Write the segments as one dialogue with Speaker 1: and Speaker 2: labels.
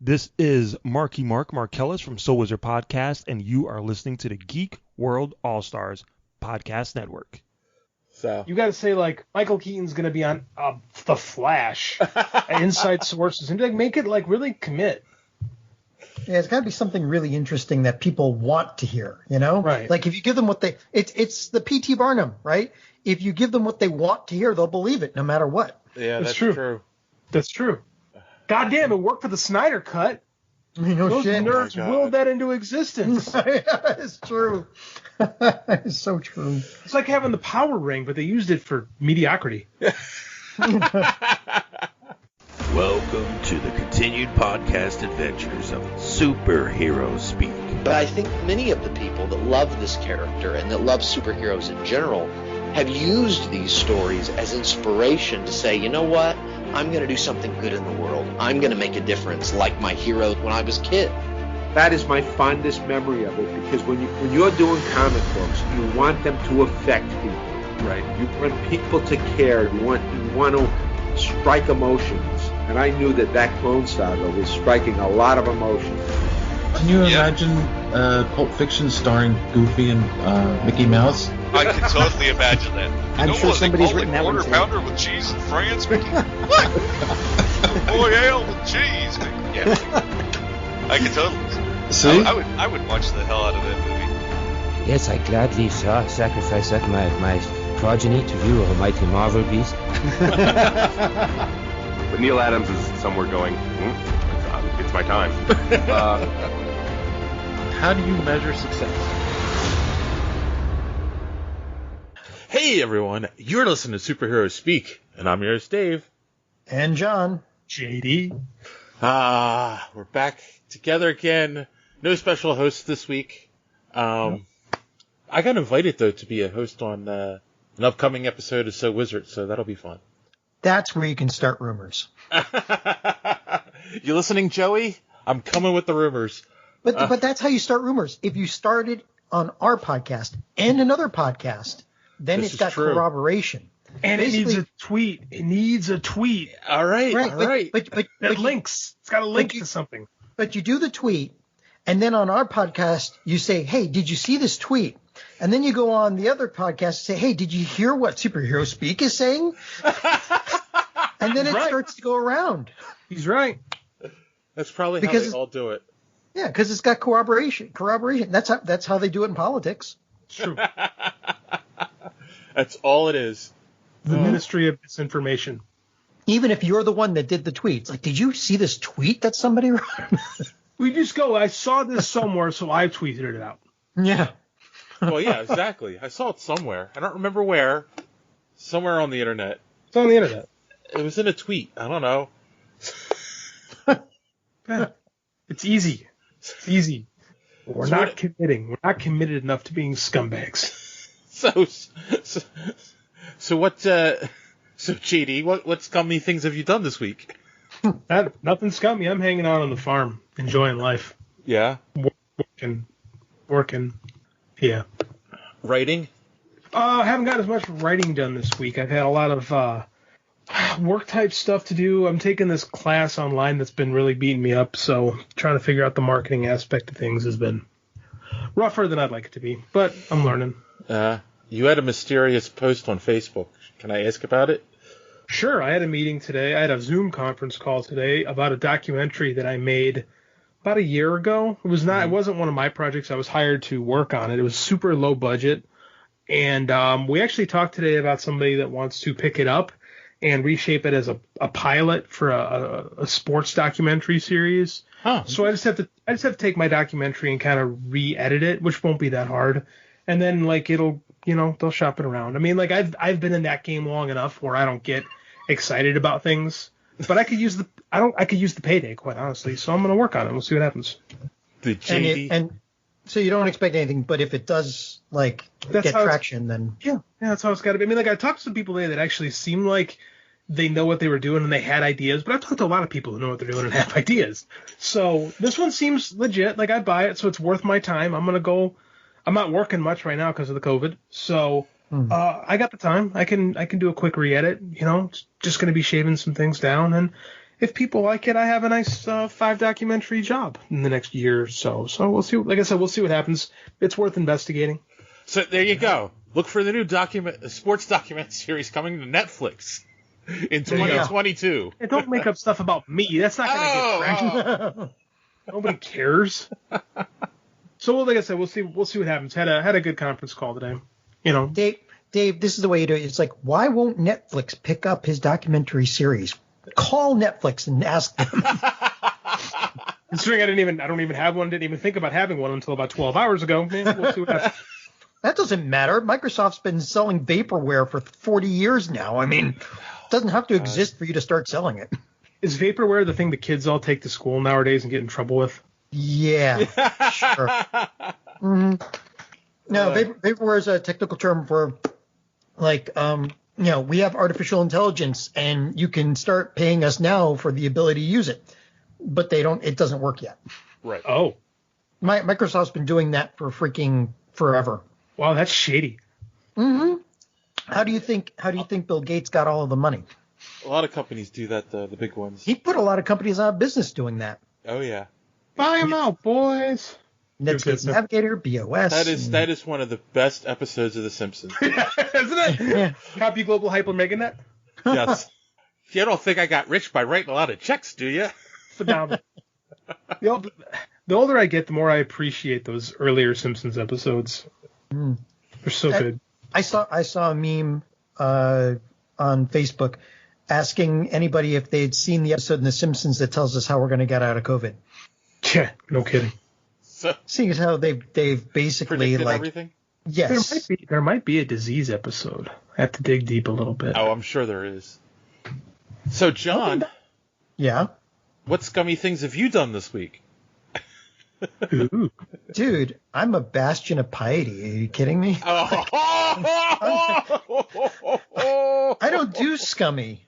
Speaker 1: This is Marky Mark Markellis from Soul Wizard Podcast, and you are listening to the Geek World All-Stars Podcast Network.
Speaker 2: So
Speaker 3: you got to say, like, Michael Keaton's going to be on The Flash, Inside Sources, and make it, like, really commit.
Speaker 4: Yeah, it's got to be something really interesting that people want to hear, you know?
Speaker 3: Right.
Speaker 4: Like, if you give them what it's the P.T. Barnum, right? If you give them what they want to hear, they'll believe it no matter what.
Speaker 2: Yeah, that's true.
Speaker 3: That's true. God damn, it worked for the Snyder Cut.
Speaker 4: Those
Speaker 3: nerds willed that into existence.
Speaker 4: Yeah, it's true. It's so true.
Speaker 3: It's like having the power ring, but they used it for mediocrity.
Speaker 5: Welcome to the continued podcast adventures of Superhero Speak.
Speaker 6: But I think many of the people that love this character and that love superheroes in general have used these stories as inspiration to say, you know what? I'm going to do something good in the world. I'm going to make a difference like my hero when I was a kid.
Speaker 7: That is my fondest memory of it, because when you're doing comic books, you want them to affect people, right? You want people to care. You want to strike emotions. And I knew that Clone Saga was striking a lot of emotions.
Speaker 8: Can you imagine Pulp Fiction starring Goofy and Mickey Mouse?
Speaker 9: I can totally imagine that.
Speaker 10: I'm sure somebody's written that one too.
Speaker 9: Quarter pounder with cheese and France, Mickey? What? Boy, ale with cheese, Mickey. Yeah. I can totally.
Speaker 8: See?
Speaker 9: I would watch the hell out of that movie.
Speaker 11: Yes, I gladly sacrifice my progeny to view of a mighty Marvel beast.
Speaker 12: But Neil Adams is somewhere going, it's my time.
Speaker 8: How do you measure success? Hey everyone, you're listening to Superhero Speak, and I'm your host Dave.
Speaker 4: And John.
Speaker 3: JD.
Speaker 8: We're back together again. No special host this week. I got invited though to be a host on an upcoming episode of So Wizard, so that'll be fun.
Speaker 4: That's where you can start rumors.
Speaker 8: You listening, Joey? I'm coming with the rumors.
Speaker 4: But that's how you start rumors. If you started on our podcast and another podcast, then it's got corroboration.
Speaker 3: And it needs a tweet. It needs a tweet.
Speaker 8: All right.
Speaker 3: But links. It's got a link to something.
Speaker 4: But you do the tweet, and then on our podcast, you say, hey, did you see this tweet? And then you go on the other podcast and say, hey, did you hear what Superhero Speak is saying? And then it starts to go around.
Speaker 3: He's right.
Speaker 8: That's probably how they all do it.
Speaker 4: Yeah, because it's got corroboration. That's how they do it in politics.
Speaker 3: It's true.
Speaker 8: That's all it is.
Speaker 3: The Ministry of Disinformation.
Speaker 4: Even if you're the one that did the tweets, like, did you see this tweet that somebody wrote?
Speaker 3: We just go, I saw this somewhere, so I tweeted it out.
Speaker 4: Yeah.
Speaker 8: Well, yeah, exactly. I saw it somewhere. I don't remember where. Somewhere on the internet.
Speaker 3: It's on the internet.
Speaker 8: It was in a tweet. I don't know.
Speaker 3: Yeah. It's easy. It's easy. We're not committing. We're not committed enough to being scumbags.
Speaker 8: So what? So GD, what scummy things have you done this week?
Speaker 3: Nothing scummy. I'm hanging out on the farm, enjoying life.
Speaker 8: Yeah.
Speaker 3: Working. Yeah.
Speaker 8: Writing?
Speaker 3: I haven't got as much writing done this week. I've had a lot of work type stuff to do. I'm taking this class online that's been really beating me up, so trying to figure out the marketing aspect of things has been rougher than I'd like it to be, but I'm learning.
Speaker 8: You had a mysterious post on Facebook. Can I ask about it?
Speaker 3: Sure. I had a meeting today. I had a Zoom conference call today about a documentary that I made about a year ago. It was not. It wasn't one of my projects. I was hired to work on it. It was super low budget. And we actually talked today about somebody that wants to pick it up and reshape it as a pilot for a sports documentary series.
Speaker 8: Huh.
Speaker 3: So I just have to take my documentary and kind of re-edit it, which won't be that hard. And then they'll shop it around. I mean, like I've been in that game long enough where I don't get excited about things, but I could use the payday, quite honestly. So I'm going to work on it. We'll see what happens.
Speaker 8: The JD.
Speaker 4: And so you don't expect anything, but if it does get traction, then
Speaker 3: yeah, that's how it's got to be. I mean, like I talked to some people today that actually seemed like they know what they were doing and they had ideas, but I've talked to a lot of people who know what they're doing and have ideas. So this one seems legit. Like I buy it, so it's worth my time. I'm not working much right now because of the COVID, so I got the time. I can do a quick re-edit. It's just going to be shaving some things down, and if people like it, I have a nice 5 documentary job in the next year or so. So we'll see. Like I said, we'll see what happens. It's worth investigating.
Speaker 8: So there you go. Look for the new sports document series coming to Netflix in 2022.
Speaker 3: Yeah, don't make up stuff about me. That's not going to get traction. Nobody cares. So like I said, we'll see what happens. Had a good conference call today. You know,
Speaker 4: Dave, this is the way you do it. It's like, why won't Netflix pick up his documentary series? Call Netflix and ask them.
Speaker 3: Considering I don't even have one. Didn't even think about having one until about 12 hours ago. We'll see what happens.
Speaker 4: That doesn't matter. Microsoft's been selling vaporware for 40 years now. I mean, it doesn't have to exist for you to start selling it.
Speaker 3: Is vaporware the thing the kids all take to school nowadays and get in trouble with?
Speaker 4: Yeah, sure. Mm-hmm. No, vaporware is a technical term for, like, we have artificial intelligence, and you can start paying us now for the ability to use it, but it doesn't work yet.
Speaker 8: Right.
Speaker 3: Oh.
Speaker 4: Microsoft's been doing that for freaking forever.
Speaker 3: Wow, that's shady.
Speaker 4: Mm-hmm. How do you think Bill Gates got all of the money?
Speaker 8: A lot of companies do that, the big ones.
Speaker 4: He put a lot of companies out of business doing that.
Speaker 8: Oh, yeah.
Speaker 3: Buy them out, boys.
Speaker 4: Netscape Navigator, BOS.
Speaker 8: That is one of the best episodes of The Simpsons.
Speaker 3: Isn't it? Yeah. Copy Global Hyper making that?
Speaker 8: Yes. You don't think I got rich by writing a lot of checks, do you?
Speaker 3: Phenomenal. The older I get, the more I appreciate those earlier Simpsons episodes.
Speaker 4: Mm.
Speaker 3: They're so good.
Speaker 4: I saw a meme on Facebook asking anybody if they'd seen the episode in The Simpsons that tells us how we're going to get out of COVID.
Speaker 3: Yeah, no kidding.
Speaker 8: So,
Speaker 4: seeing as how they've basically like
Speaker 8: everything.
Speaker 4: Yes,
Speaker 3: there might be a disease episode. I have to dig deep a little bit.
Speaker 8: Oh, I'm sure there is. So, John.
Speaker 4: Yeah.
Speaker 8: What scummy things have you done this week?
Speaker 4: Dude, I'm a bastion of piety. Are you kidding me? I don't do scummy.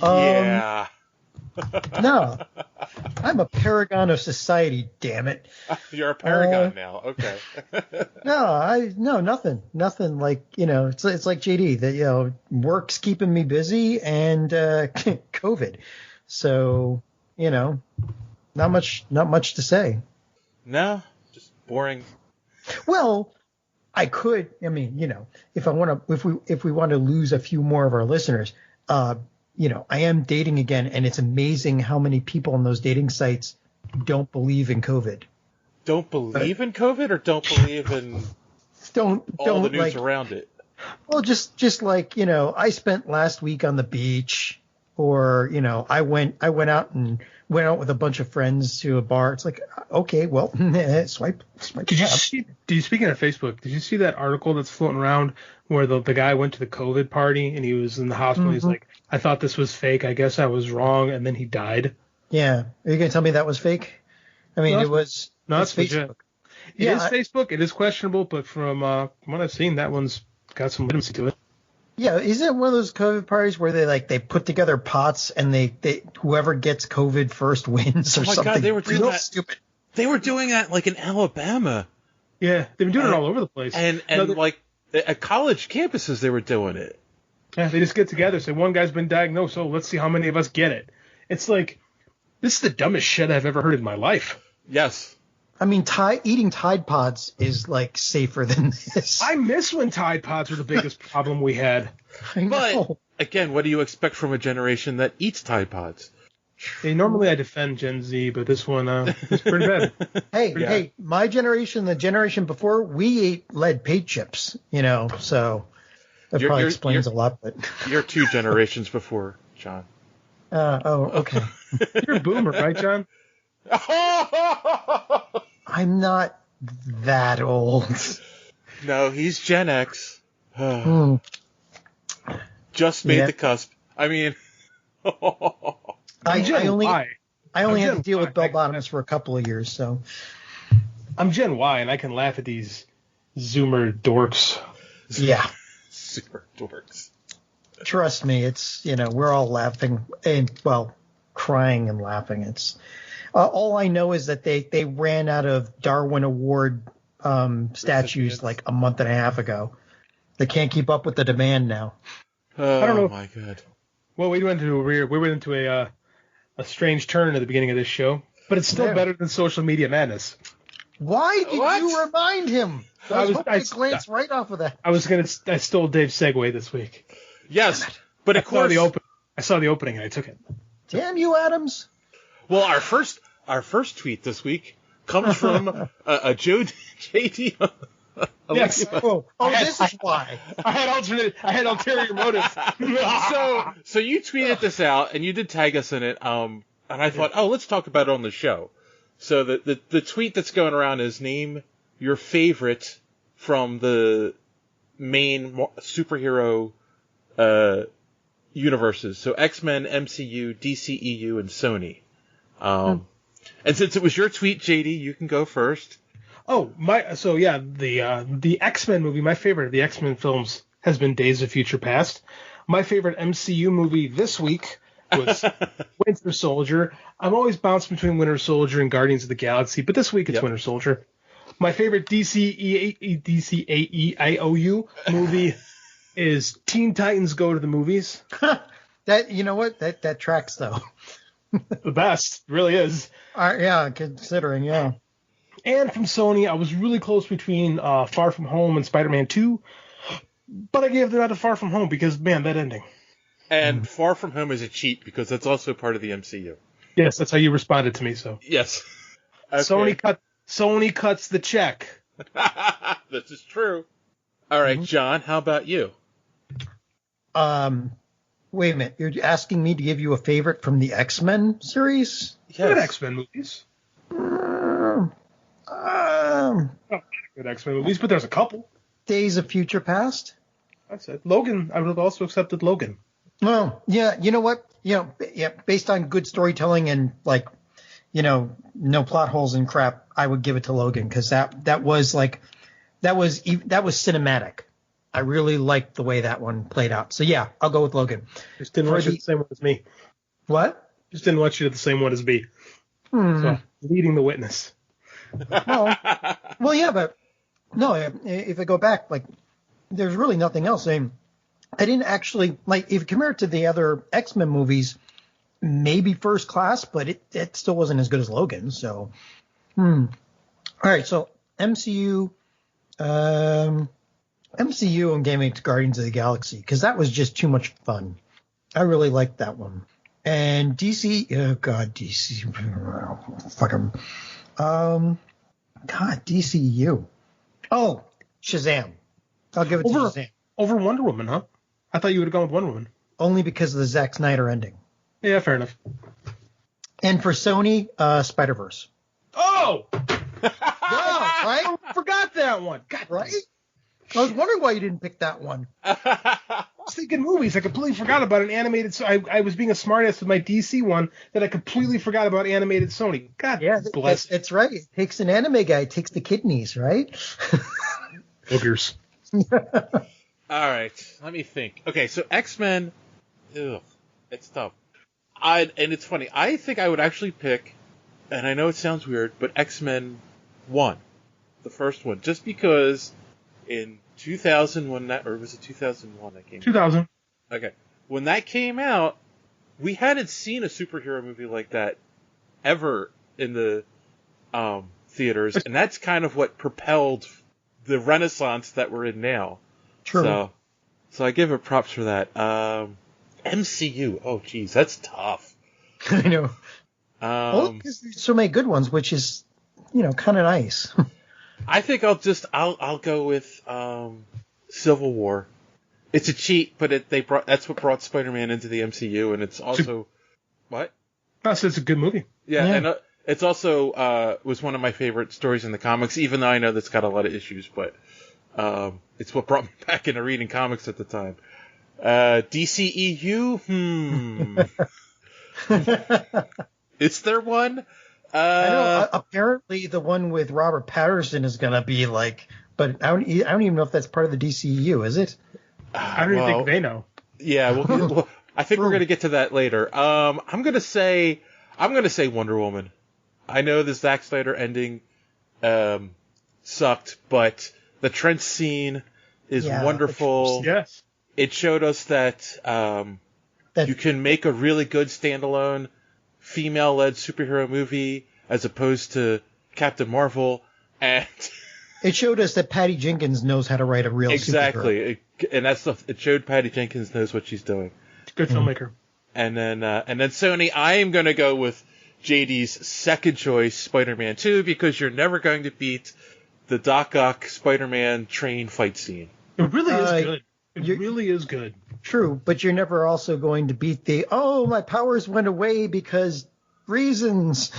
Speaker 8: Yeah.
Speaker 4: No. I'm a paragon of society, damn it.
Speaker 8: You're a paragon now. Okay.
Speaker 4: Nothing like, it's like JD that, work's keeping me busy and COVID. So, not much to say.
Speaker 8: No, just boring.
Speaker 4: Well, I could. I mean, if we want to lose a few more of our listeners, I am dating again, and it's amazing how many people on those dating sites don't believe in COVID.
Speaker 8: Don't believe in COVID, or don't believe in all the news around it?
Speaker 4: Well, just like I spent last week on the beach, or I went out with a bunch of friends to a bar. It's like, okay, well, swipe.
Speaker 3: Speaking of Facebook, did you see that article that's floating around where the guy went to the COVID party and he was in the hospital? Mm-hmm. He's like, I thought this was fake. I guess I was wrong. And then he died. Yeah.
Speaker 4: Are you going to tell me that was fake? I mean, it's
Speaker 3: Facebook. It is Facebook. It is questionable, but from what I've seen, that one's got some legitimacy to it.
Speaker 4: Yeah, isn't it one of those COVID parties where they put together pots and they whoever gets COVID first wins or something? Oh my God,
Speaker 8: they were doing that.
Speaker 4: Stupid.
Speaker 8: They were doing that like in Alabama.
Speaker 3: Yeah, they've been doing it all over the place.
Speaker 8: And like at college campuses, they were doing it.
Speaker 3: Yeah, they just get together, say one guy's been diagnosed, so let's see how many of us get it. It's like, this is the dumbest shit I've ever heard in my life.
Speaker 8: Yes.
Speaker 4: I mean, eating Tide Pods is like safer than this.
Speaker 3: I miss when Tide Pods were the biggest problem we had.
Speaker 4: I know.
Speaker 8: But again, what do you expect from a generation that eats Tide Pods?
Speaker 3: Hey, normally I defend Gen Z, but this one is pretty bad.
Speaker 4: Hey, my generation, the generation before, we ate lead paint chips, so that probably explains a lot. But
Speaker 8: you're 2 generations before, John.
Speaker 4: Okay.
Speaker 3: You're a boomer, right, John?
Speaker 4: I'm not that old.
Speaker 8: No, he's Gen X. Just made the cusp. I mean,
Speaker 4: I only had to deal with bell bottoms for a couple of years, so
Speaker 3: I'm Gen Y, and I can laugh at these Zoomer dorks.
Speaker 4: Yeah,
Speaker 8: Zoomer dorks.
Speaker 4: Trust me, it's we're all laughing and crying and laughing. It's all I know is that they ran out of Darwin Award statues like a month and a half ago. They can't keep up with the demand now.
Speaker 8: Oh, I don't know. My God.
Speaker 3: Well, we went into a strange turn at the beginning of this show, but it's still better than social media madness.
Speaker 4: Why did you remind him? I glanced right off of that.
Speaker 3: I stole Dave's segue this week.
Speaker 8: Yes, but of course
Speaker 3: I saw the opening and I took it.
Speaker 4: Damn you, Adams!
Speaker 8: Well, our first tweet this week comes from a JD.
Speaker 3: Yes.
Speaker 4: This is why.
Speaker 3: I had ulterior motives.
Speaker 8: So you tweeted this out and you did tag us in it. And I thought, let's talk about it on the show. So the tweet that's going around is name your favorite from the main superhero universes. So X-Men, MCU, DCEU, and Sony. And since it was your tweet, JD, you can go first.
Speaker 3: Oh, the X-Men movie, my favorite of the X-Men films has been Days of Future Past. My favorite MCU movie this week was Winter Soldier. I'm always bouncing between Winter Soldier and Guardians of the Galaxy, but this week it's Winter Soldier. My favorite DCEAEIOU movie is Teen Titans Go to the Movies.
Speaker 4: That, you know what? That tracks though.
Speaker 3: The best, really is.
Speaker 4: Considering,
Speaker 3: And from Sony, I was really close between Far From Home and Spider-Man 2, but I gave that to Far From Home because, man, that ending.
Speaker 8: And Far From Home is a cheat because that's also part of the MCU.
Speaker 3: Yes, that's how you responded to me. So
Speaker 8: yes, okay.
Speaker 3: Sony cuts the check.
Speaker 8: This is true. All right, John, how about you?
Speaker 4: Wait a minute. You're asking me to give you a favorite from the X-Men series?
Speaker 3: Yes. Good X-Men movies. Good X-Men movies, but there's a couple.
Speaker 4: Days of Future Past?
Speaker 3: That's it. Logan. I would have also accepted Logan.
Speaker 4: Well, yeah. You know what? Based on good storytelling and no plot holes and crap, I would give it to Logan because that was cinematic. I really liked the way that one played out. So yeah, I'll go with Logan.
Speaker 3: Just didn't watch it the same one as me.
Speaker 4: What?
Speaker 3: Just didn't watch it the same one as me. So leading the witness.
Speaker 4: Well, yeah, but no. If I go back, there's really nothing else. I didn't actually if you compare it to the other X-Men movies, maybe First Class, but it still wasn't as good as Logan. So, all right. So MCU and gaming to Guardians of the Galaxy because that was just too much fun. I really liked that one. And DC, DC, fuck 'em. DCU. Oh, Shazam. I'll give it to Shazam.
Speaker 3: Over Wonder Woman, huh? I thought you would have gone with Wonder Woman.
Speaker 4: Only because of the Zack Snyder ending.
Speaker 3: Yeah, fair enough.
Speaker 4: And for Sony, Spider-Verse.
Speaker 3: Oh!
Speaker 4: Right?
Speaker 3: I forgot that one. God,
Speaker 4: right? I was wondering why you didn't pick that one.
Speaker 3: I was thinking movies. I completely forgot about an animated. So I was being a smartass with my DC one that I completely forgot about animated Sony. God bless.
Speaker 4: That's right. It takes an anime guy. It takes the kidneys, right?
Speaker 3: Boogers.
Speaker 8: All right. Let me think. Okay, so X-Men. It's tough. And it's funny. I think I would actually pick, and I know it sounds weird, but X-Men 1, the first one, just because. In 2000, or was it 2001 that came out?
Speaker 3: 2000.
Speaker 8: Okay. When that came out, we hadn't seen a superhero movie like that ever in the theaters, and that's kind of what propelled the renaissance that we're in now.
Speaker 4: True.
Speaker 8: So I give it props for that. MCU. Oh, geez, that's tough.
Speaker 4: I know. Because there's so many good ones, which is, kind of nice.
Speaker 8: I think I'll go with Civil War. It's a cheat, but that's what brought Spider-Man into the MCU, and it's also what?
Speaker 3: So it's a good movie.
Speaker 8: Yeah. And it's also was one of my favorite stories in the comics, even though I know that's got a lot of issues, but it's what brought me back into reading comics at the time. DCEU, Is there one?
Speaker 4: I know. Apparently, the one with Robert Pattinson is gonna be but I don't even know if that's part of the DCU, is it?
Speaker 3: I don't even think they know.
Speaker 8: Yeah, well, I think we're gonna get to that later. I'm gonna say Wonder Woman. I know the Zack Snyder ending sucked, but the trench scene is wonderful.
Speaker 3: Yes.
Speaker 8: It showed us that you can make a really good standalone female-led superhero movie as opposed to Captain Marvel, and
Speaker 4: it showed us that Patty Jenkins knows how to write a real superhero.
Speaker 8: And that's it showed Patty Jenkins knows what she's doing.
Speaker 3: Good filmmaker.
Speaker 8: And then Sony, I am going to go with JD's second choice, Spider-Man 2, because you're never going to beat the Doc Ock Spider-Man train fight scene.
Speaker 3: It really is good. It really is good.
Speaker 4: True, but you're never also going to beat my powers went away because reasons.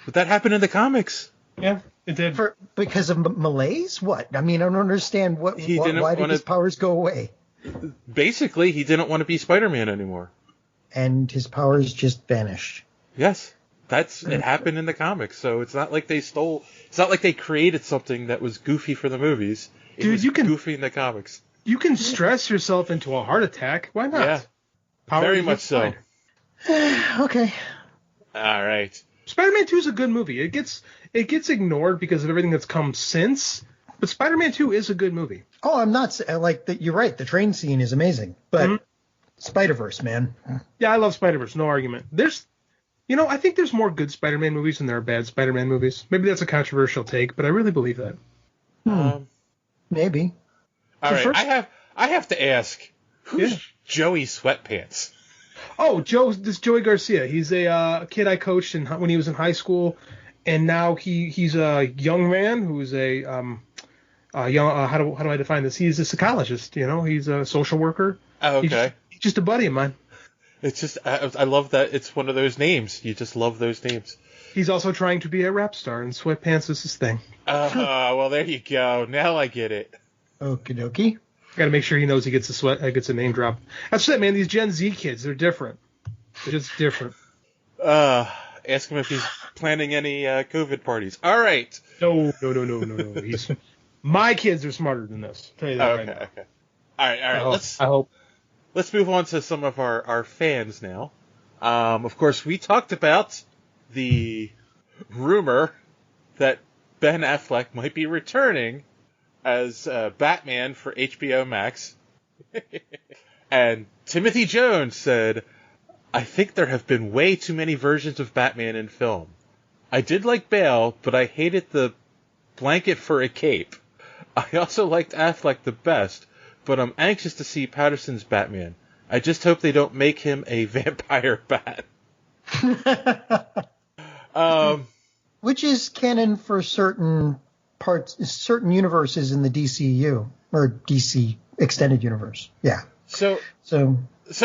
Speaker 8: But that happened in the comics.
Speaker 3: Yeah, it did.
Speaker 4: Because of malaise? What? I mean, I don't understand why did his powers go away?
Speaker 8: Basically, he didn't want to be Spider-Man anymore.
Speaker 4: And his powers just vanished.
Speaker 8: Yes. It happened in the comics, so it's not like it's not like they created something that was goofy for the movies. It was goofy in the comics.
Speaker 3: You can stress yourself into a heart attack. Why not?
Speaker 8: Yeah. Very much so.
Speaker 4: Okay.
Speaker 8: All right.
Speaker 3: Spider-Man 2 is a good movie. It gets ignored because of everything that's come since, but Spider-Man 2 is a good movie.
Speaker 4: Oh, I'm not you're right. The train scene is amazing, but Spider-Verse, man.
Speaker 3: Yeah, I love Spider-Verse. No argument. I think there's more good Spider-Man movies than there are bad Spider-Man movies. Maybe that's a controversial take, but I really believe that.
Speaker 4: Maybe.
Speaker 8: All right. I have to ask, who's Joey Sweatpants?
Speaker 3: Oh, Joey Garcia. He's a kid I coached when he was in high school, and now he's a young man who's a young. How do I define this? He's a psychologist. He's a social worker.
Speaker 8: Oh, okay.
Speaker 3: He's just a buddy of mine.
Speaker 8: It's just I love that it's one of those names. You just love those names.
Speaker 3: He's also trying to be a rap star, and Sweatpants is his thing.
Speaker 8: Well, there you go. Now I get it.
Speaker 4: Okie dokie.
Speaker 3: Got to make sure he knows he gets a name drop. That's it, man. These Gen Z kids, they're different. They're just different.
Speaker 8: Ask him if he's planning any COVID parties. All right.
Speaker 3: No. My kids are smarter than this. I'll tell you that right now.
Speaker 8: Okay. All right.
Speaker 3: I hope.
Speaker 8: Let's move on to some of our fans now. Of course, we talked about the rumor that Ben Affleck might be returning as Batman for HBO Max. And Timothy Jones said, I think there have been way too many versions of Batman in film. I did like Bale, but I hated the blanket for a cape. I also liked Affleck the best, but I'm anxious to see Patterson's Batman. I just hope they don't make him a vampire bat.
Speaker 4: Which is canon for certain universes in the DCU or DC extended universe. Yeah.
Speaker 8: So,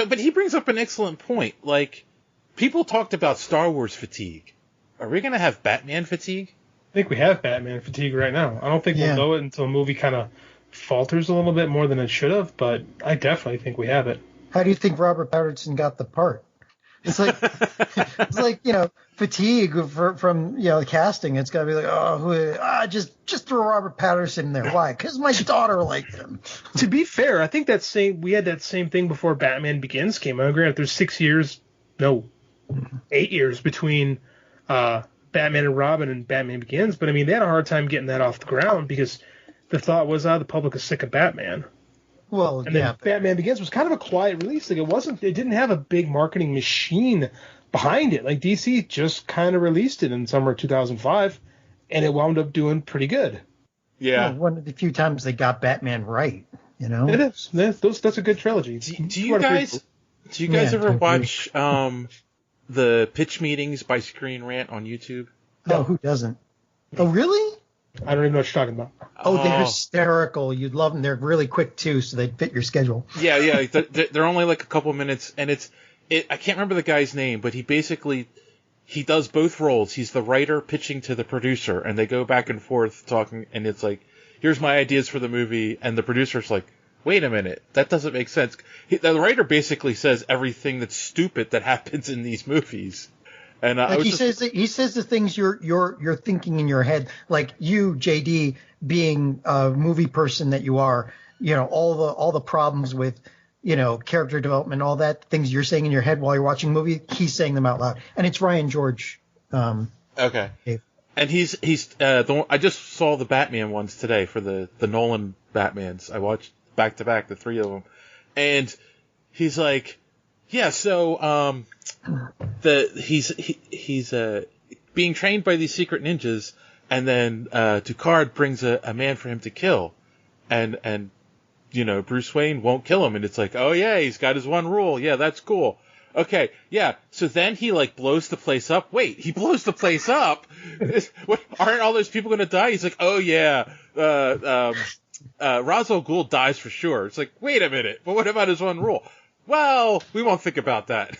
Speaker 8: but he brings up an excellent point. Like, people talked about Star Wars fatigue. Are we going to have Batman fatigue?
Speaker 3: I think we have Batman fatigue right now. I don't think we'll know it until a movie kind of falters a little bit more than it should have, but I definitely think we have it.
Speaker 4: How do you think Robert Pattinson got the part? It's like fatigue from the casting. It's got to be like, just throw Robert Pattinson in there. Why? Because my daughter liked him.
Speaker 3: To be fair, I think we had that same thing before Batman Begins came out. Granted, there's 8 years between Batman and Robin and Batman Begins, but I mean they had a hard time getting that off the ground because the thought was, the public is sick of Batman.
Speaker 4: Well,
Speaker 3: and then Batman Begins was kind of a quiet release. Like it didn't have a big marketing machine behind it. Like DC just kind of released it in summer of 2005, and it wound up doing pretty good.
Speaker 8: Yeah,
Speaker 4: one of the few times they got Batman right.
Speaker 3: It is. That's a good trilogy.
Speaker 8: Do you guys ever watch the pitch meetings by Screen Rant on YouTube?
Speaker 4: No, who doesn't? Oh, really?
Speaker 3: I don't even know what you're talking about.
Speaker 4: Oh, they're hysterical. You'd love them. They're really quick, too, so they fit your schedule.
Speaker 8: Yeah. They're only like a couple minutes, and I can't remember the guy's name, but he does both roles. He's the writer pitching to the producer, and they go back and forth talking, and it's like, here's my ideas for the movie, and the producer's like, wait a minute, that doesn't make sense. The writer basically says everything that's stupid that happens in these movies. And
Speaker 4: he says the things you're thinking in your head, like you, JD, being a movie person that you are, all the problems with, character development, all that things you're saying in your head while you're watching a movie, he's saying them out loud. And it's Ryan George.
Speaker 8: Okay. And he's I just saw the Batman ones today for the Nolan Batmans. I watched back to back the three of them, and he's like, Yeah, so he's being trained by these secret ninjas, and then Ducard brings a man for him to kill, and Bruce Wayne won't kill him, and it's like, oh yeah, he's got his one rule. Yeah, that's cool. Okay, yeah. So then he blows the place up. Wait, he blows the place up? Aren't all those people gonna die? He's like, oh yeah, Ra's al Ghul dies for sure. It's like, wait a minute, but what about his one rule? Well, we won't think about that.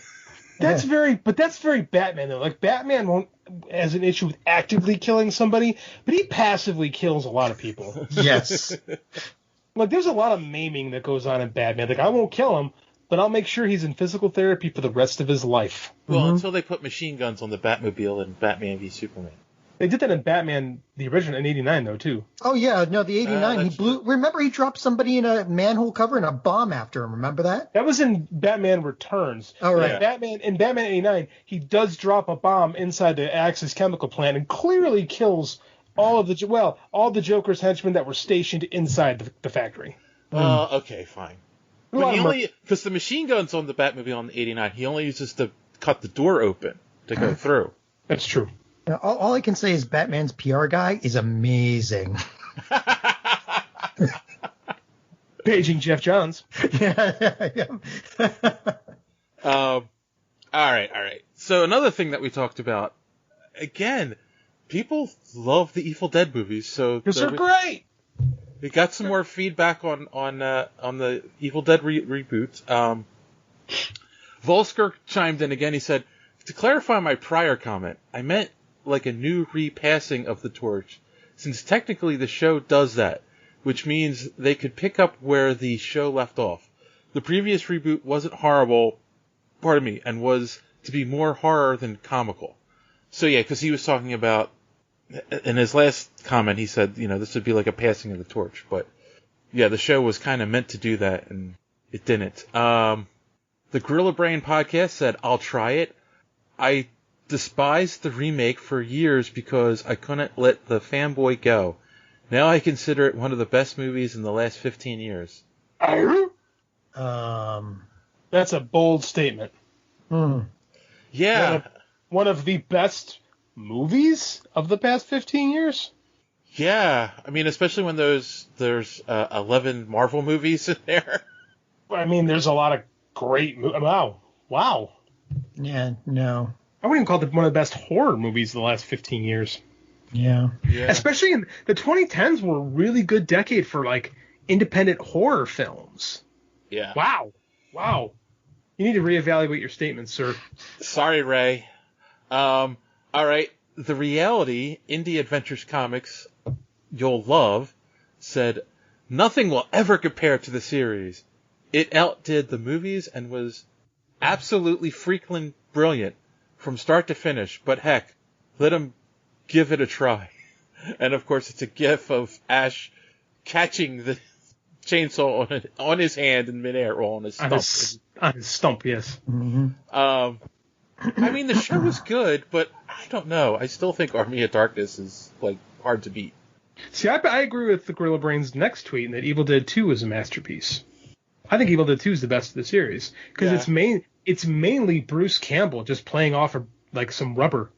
Speaker 3: That's very Batman though. Like, Batman won't has an issue with actively killing somebody, but he passively kills a lot of people.
Speaker 4: Yes.
Speaker 3: Like, there's a lot of maiming that goes on in Batman. Like, I won't kill him, but I'll make sure he's in physical therapy for the rest of his life.
Speaker 8: Well, until they put machine guns on the Batmobile in Batman v Superman.
Speaker 3: They did that in Batman, the original, in '89, though, too.
Speaker 4: Oh, yeah. No, the '89, he blew... Remember, he dropped somebody in a manhole cover and a bomb after him. Remember that?
Speaker 3: That was in Batman Returns.
Speaker 4: Oh, right.
Speaker 3: In Batman '89, he does drop a bomb inside the Axis chemical plant and clearly kills all the Joker's henchmen that were stationed inside the factory.
Speaker 8: Okay, fine. Because the machine gun's on the Batmobile in '89, he only uses to cut the door open to go through.
Speaker 3: That's true.
Speaker 4: Now, all I can say is Batman's PR guy is amazing.
Speaker 3: Paging Jeff Johns.
Speaker 4: Yeah.
Speaker 8: All right. So another thing that we talked about, again, people love the Evil Dead movies. So
Speaker 3: they're great.
Speaker 8: We got some more feedback on the Evil Dead reboot. Volsker chimed in again. He said, to clarify my prior comment, I meant like a new repassing of the torch, since technically the show does that, which means they could pick up where the show left off. The previous reboot wasn't horrible, and was to be more horror than comical. So yeah, because he was talking about, in his last comment, he said, this would be like a passing of the torch, but yeah, the show was kind of meant to do that, and it didn't. The Gorilla Brain podcast said, I'll try it. I despised the remake for years because I couldn't let the fanboy go. Now I consider it one of the best movies in the last 15 years.
Speaker 3: That's a bold statement.
Speaker 8: Yeah.
Speaker 3: One of the best movies of the past 15 years?
Speaker 8: Yeah. I mean, especially when there's 11 Marvel movies in there.
Speaker 3: I mean, there's a lot of great movies. Wow.
Speaker 4: Yeah, no.
Speaker 3: I wouldn't even call it one of the best horror movies of the last 15 years.
Speaker 4: Yeah.
Speaker 3: Especially in the 2010s were a really good decade for, like, independent horror films.
Speaker 8: Yeah.
Speaker 3: Wow. You need to reevaluate your statements, sir.
Speaker 8: Sorry, Ray. All right. The Reality Indie Adventures Comics you'll love said, nothing will ever compare to the series. It outdid the movies and was absolutely freaking brilliant from start to finish, but heck, let him give it a try. And of course, it's a gif of Ash catching the chainsaw on his hand in midair, or on his stump.
Speaker 3: On his stump, yes.
Speaker 4: Mm-hmm.
Speaker 8: I mean, the show was good, but I don't know. I still think Army of Darkness is, like, hard to beat.
Speaker 3: See, I agree with the Gorilla Brain's next tweet in that Evil Dead 2 is a masterpiece. I think Evil Dead 2 is the best of the series because it's mainly Bruce Campbell just playing off of, like, some rubber.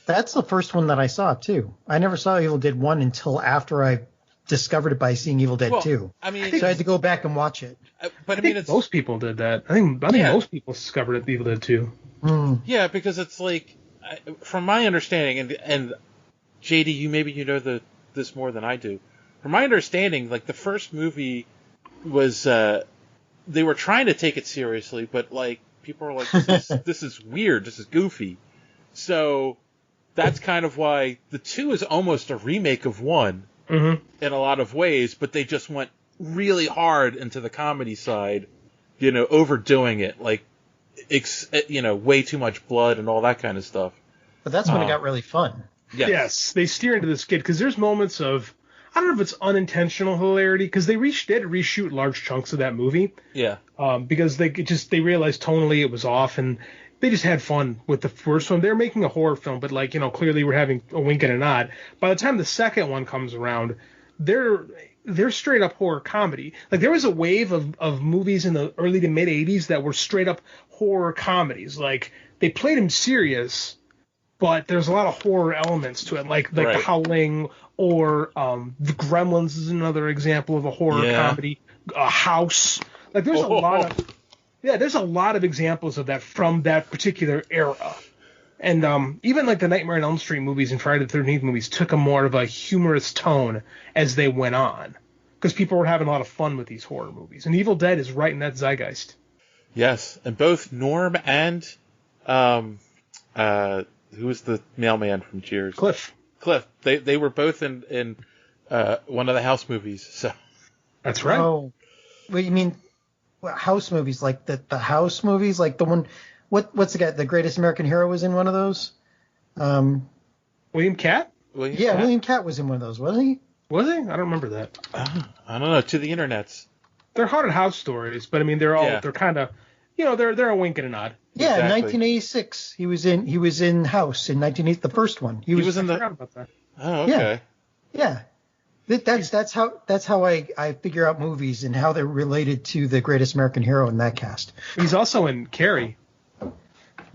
Speaker 4: That's the first one that I saw too. I never saw Evil Dead 1 until after I discovered it by seeing Evil Dead 2.
Speaker 8: I mean,
Speaker 4: so I had to go back and watch it.
Speaker 8: But I mean,
Speaker 3: most people did that. I think most people discovered it Evil Dead 2.
Speaker 8: Yeah, because it's like, from my understanding, and JD, you know this more than I do. From my understanding, like, the first movie was they were trying to take it seriously, but, like, people were like, this is weird, this is goofy. So that's kind of why the 2 is almost a remake of 1 in a lot of ways, but they just went really hard into the comedy side, overdoing it, like, way too much blood and all that kind of stuff.
Speaker 4: But that's when it got really fun.
Speaker 3: Yes, they steer into the skid because there's moments of, I don't know if it's unintentional hilarity, because they had to reshoot large chunks of that movie.
Speaker 8: Yeah.
Speaker 3: Because they realized tonally it was off, and they just had fun with the first one. They're making a horror film, but, like, clearly we're having a wink and a nod. By the time the second one comes around, they're straight up horror comedy. Like there was a wave of movies in the early to mid 80s that were straight up horror comedies. Like they played them serious, but there's a lot of horror elements to it, like The Howling or The Gremlins is another example of a horror comedy. House. Like there's a lot of examples of that from that particular era. And even like the Nightmare on Elm Street movies and Friday the 13th movies took a more of a humorous tone as they went on, because people were having a lot of fun with these horror movies. And Evil Dead is right in that zeitgeist. Yes, and both Norm and who was the mailman from Cheers? Cliff. They were both in one of the House movies. So that's right.
Speaker 4: Oh, what you mean? House movies, like the House movies, like the one. What's the guy? The Greatest American Hero was in one of those.
Speaker 3: William Catt?
Speaker 4: William Catt was in one of those, wasn't he?
Speaker 3: Was he? I don't remember that. I don't know. To the internets. They're haunted house stories, but I mean, they're kind of, they're a wink and a nod.
Speaker 4: Yeah, exactly. 1986. He was in House in 1980, the first one. He was in the. I forgot about that. Oh, okay. Yeah. That's how I figure out movies and how they're related to the Greatest American Hero in that cast.
Speaker 3: He's also in Carrie.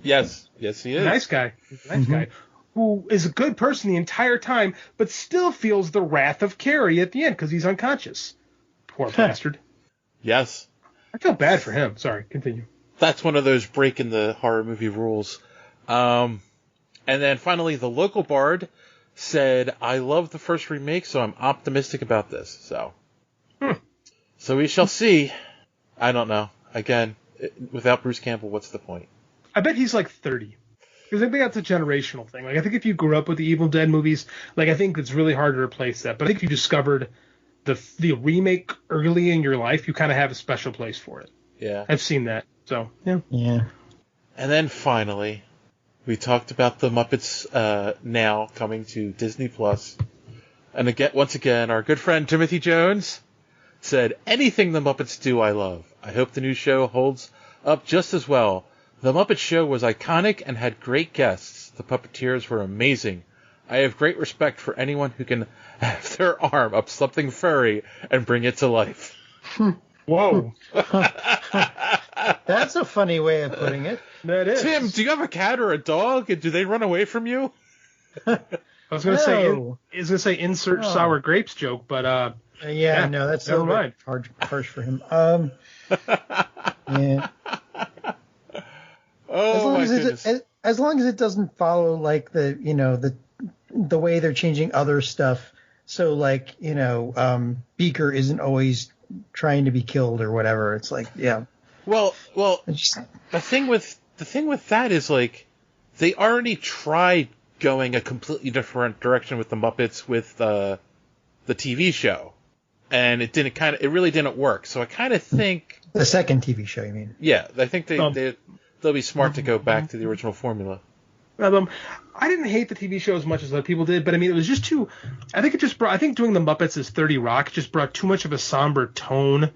Speaker 3: Yes, he is. Nice guy. He's a nice guy who is a good person the entire time, but still feels the wrath of Carrie at the end because he's unconscious. Poor bastard. Yes. I feel bad for him. Sorry, continue. That's one of those breaking the horror movie rules. And then finally, the local bard said, I love the first remake, so I'm optimistic about this. So we shall see. I don't know. Again, without Bruce Campbell, what's the point? I bet he's like 30. Because I think that's a generational thing. Like, I think if you grew up with the Evil Dead movies, like, I think it's really hard to replace that. But I think if you discovered the remake early in your life, you kind of have a special place for it. Yeah. I've seen that. So, yeah. Yeah. And then finally, we talked about the Muppets now coming to Disney Plus. And again, once again, our good friend Timothy Jones said, anything the Muppets do, I love. I hope the new show holds up just as well. The Muppet Show was iconic and had great guests. The puppeteers were amazing. I have great respect for anyone who can have their arm up something furry and bring it to life. Whoa.
Speaker 4: That's a funny way of putting it.
Speaker 3: That is. Tim, do you have a cat or a dog? And do they run away from you? I was going to say insert sour grapes joke, but no,
Speaker 4: that's
Speaker 3: never mind.
Speaker 4: Harsh for him. Yeah.
Speaker 3: Oh,
Speaker 4: as long as it doesn't follow like the way they're changing other stuff. So like, Beaker isn't always trying to be killed or whatever. It's like, yeah.
Speaker 3: Well, the thing with that is like they already tried going a completely different direction with the Muppets with the TV show, and it really didn't work. So I kind of think
Speaker 4: the second TV show, you mean?
Speaker 3: Yeah, I think they'll be smart to go back to the original formula. I didn't hate the TV show as much as other people did, but I mean, it was just too. I think doing the Muppets as 30 Rock just brought too much of a somber tone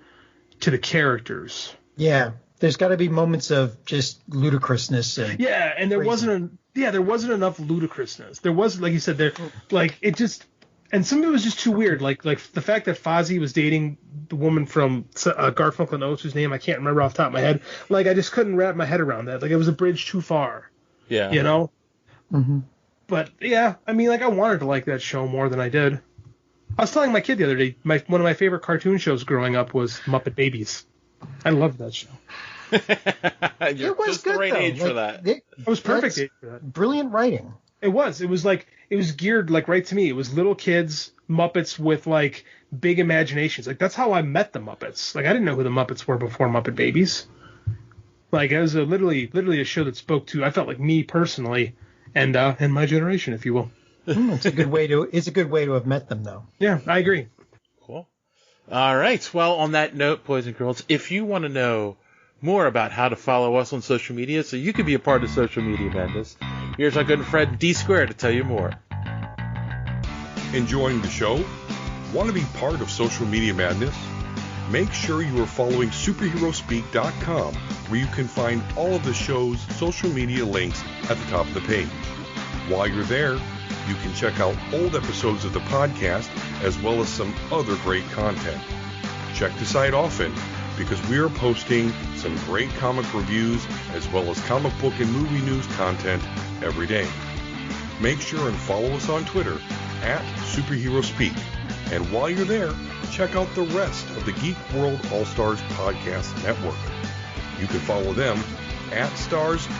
Speaker 3: to the characters.
Speaker 4: Yeah, there's got to be moments of just ludicrousness and
Speaker 3: there wasn't enough ludicrousness. There was, like you said, and some of it was just too weird. Like the fact that Fozzie was dating the woman from Garfunkel and Oates, whose name I can't remember off the top of my head. Like I just couldn't wrap my head around that. Like it was a bridge too far. Yeah.
Speaker 4: Mm-hmm.
Speaker 3: But yeah, I mean, like I wanted to like that show more than I did. I was telling my kid the other day, one of my favorite cartoon shows growing up was Muppet Babies. I loved that show.
Speaker 4: It was just good, the right age for that.
Speaker 3: It was perfect age for that.
Speaker 4: Brilliant writing.
Speaker 3: It was geared like right to me. It was little kids, Muppets with like big imaginations. Like that's how I met the Muppets. Like I didn't know who the Muppets were before Muppet Babies. Like it was literally a show that spoke to, I felt like me personally and my generation, if you will.
Speaker 4: It's a good way to have met them though.
Speaker 3: Yeah, I agree. Cool. All right. Well, on that note, boys and girls, if you want to know more about how to follow us on social media so you can be a part of Social Media Madness, here's our good friend D Square to tell you more.
Speaker 13: Enjoying the show? Want to be part of Social Media Madness? Make sure you are following superheroespeak.com, where you can find all of the show's social media links at the top of the page. While you're there, You can check out old episodes of the podcast as well as some other great content. Check the site often because we are posting some great comic reviews as well as comic book and movie news content every day. Make sure and follow us on Twitter at Superhero Speak. And while you're there, check out the rest of the Geek World All-Stars Podcast Network. You can follow them at @stars_geek.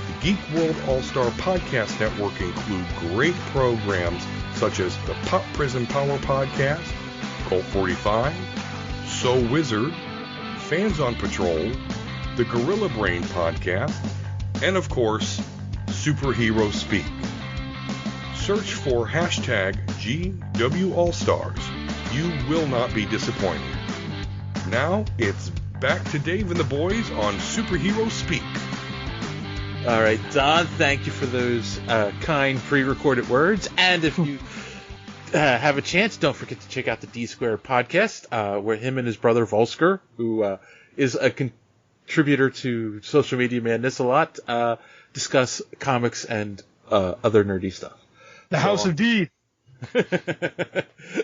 Speaker 13: The Geek World All-Star Podcast Network include great programs such as the Pop Prison Power Podcast, Cult 45, So Wizard, Fans on Patrol, the Gorilla Brain Podcast, and of course, Superhero Speak. Search for #GWAllStars. You will not be disappointed. Now it's back to Dave and the boys on Superhero Speak.
Speaker 8: All right, Don, thank you for those kind pre-recorded words. And if you have a chance, don't forget to check out the D-Squared podcast, where him and his brother Volsker, who is a contributor to Social Media Madness a lot, discuss comics and other nerdy stuff.
Speaker 3: The House of D.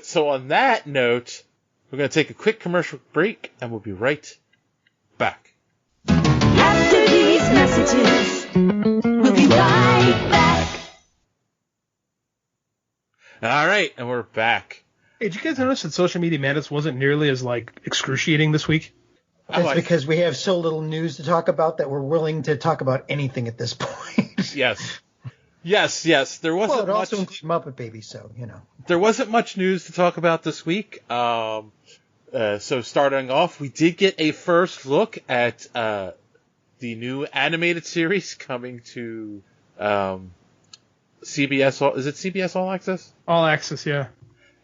Speaker 8: So on that note, we're going to take a quick commercial break, and we'll be right back.
Speaker 14: After these messages, we'll be right back.
Speaker 8: All right, and we're back.
Speaker 3: Hey, did you guys notice that Social Media Madness wasn't nearly as excruciating this week?
Speaker 4: That's because we have so little news to talk about that we're willing to talk about anything at this point.
Speaker 8: Yes. There wasn't
Speaker 4: it also includes Muppet Babies, so,
Speaker 8: There wasn't much news to talk about this week. So starting off, we did get a first look at the new animated series coming to CBS. Is it CBS All Access?
Speaker 3: All Access, yeah.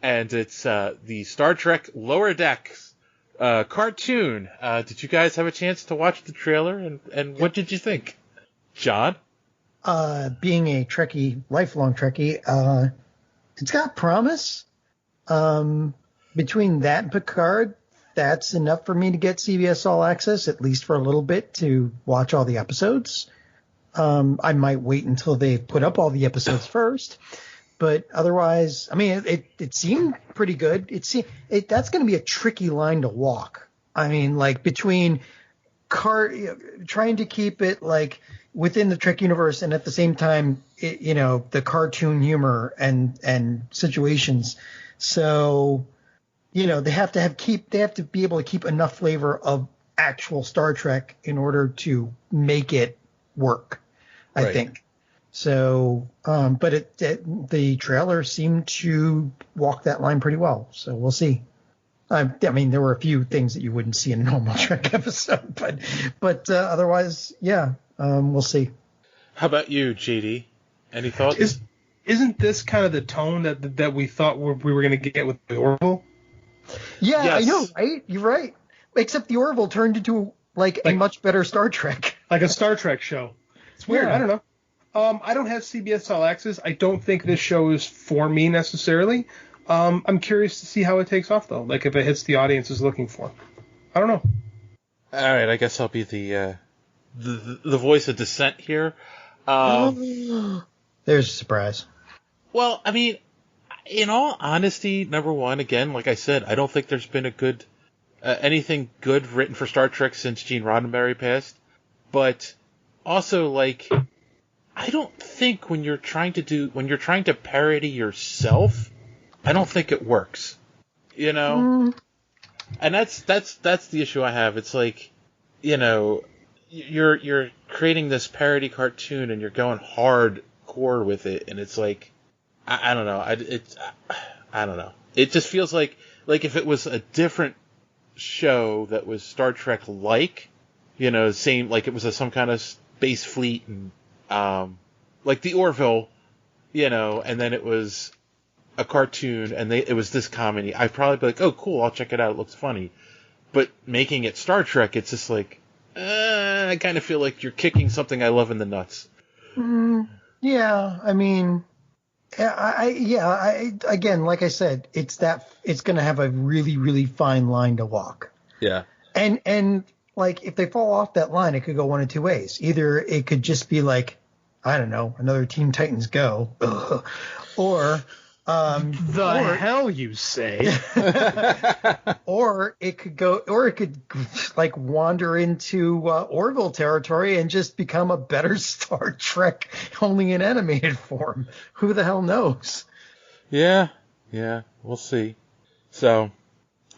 Speaker 8: And it's the Star Trek Lower Decks cartoon. Did you guys have a chance to watch the trailer? And what did you think? John?
Speaker 4: Being a Trekkie, lifelong Trekkie, it's got promise. Between that and Picard, that's enough for me to get CBS All Access, at least for a little bit, to watch all the episodes. I might wait until they put up all the episodes first. But otherwise, I mean, it seemed pretty good. That's going to be a tricky line to walk. I mean, between trying to keep it within the Trek universe and at the same time, the cartoon humor and situations. So, they have to be able to keep enough flavor of actual Star Trek in order to make it work, I think. So, but the trailer seemed to walk that line pretty well. So we'll see. I mean, there were a few things that you wouldn't see in a normal Trek episode, but otherwise, yeah, we'll see.
Speaker 8: How about you, JD? Any thoughts?
Speaker 3: Isn't this kind of the tone that we thought we were going to get with the Orville?
Speaker 4: Yeah, yes. I know, right? You're right. Except the Orville turned into a much better Star Trek.
Speaker 3: Like a Star Trek show. It's weird. Yeah. I don't know. I don't have CBS All Access. I don't think this show is for me necessarily. I'm curious to see how it takes off, though. If it hits the audience is looking for. I don't know.
Speaker 8: All right, I guess I'll be the voice of dissent here.
Speaker 4: There's a surprise.
Speaker 8: Well, I mean, in all honesty, number one, again, like I said, I don't think there's been a good anything good written for Star Trek since Gene Roddenberry passed. But also, I don't think when you're trying to parody yourself, I don't think it works. And that's the issue I have. It's you're creating this parody cartoon and you're going hardcore with it, and it's I don't know. I don't know. It just feels like if it was a different show that was Star Trek same, it was some kind of space fleet and the Orville, and then it was a cartoon and it was this comedy, I'd probably be like, oh cool, I'll check it out, it looks funny. But making it Star Trek, it's just I kind of feel like you're kicking something I love in the nuts.
Speaker 4: Yeah, I mean, again, like I said, it's going to have a really, really fine line to walk.
Speaker 8: Yeah.
Speaker 4: And if they fall off that line, it could go one of two ways. Either it could just be I don't know, another Teen Titans Go, or
Speaker 3: hell you say?
Speaker 4: or it could like wander into Orville territory and just become a better Star Trek, only in animated form. Who the hell knows?
Speaker 8: Yeah, we'll see. So,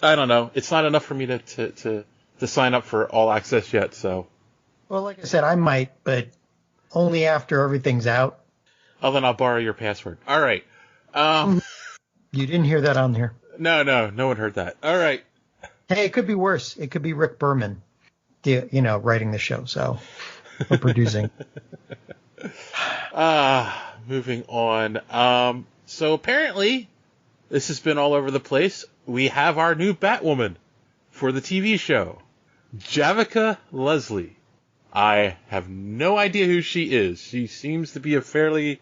Speaker 8: I don't know. It's not enough for me to sign up for All Access yet, so.
Speaker 4: Well, like I said, I might, but only after everything's out.
Speaker 8: Oh, then I'll borrow your password. All right.
Speaker 4: You didn't hear that on here.
Speaker 8: No one heard that. All right.
Speaker 4: Hey, it could be worse. It could be Rick Berman, writing the show, so, or producing.
Speaker 8: Moving on. So apparently, this has been all over the place. We have our new Batwoman for the TV show, Javicia Leslie. I have no idea who she is. She seems to be a fairly,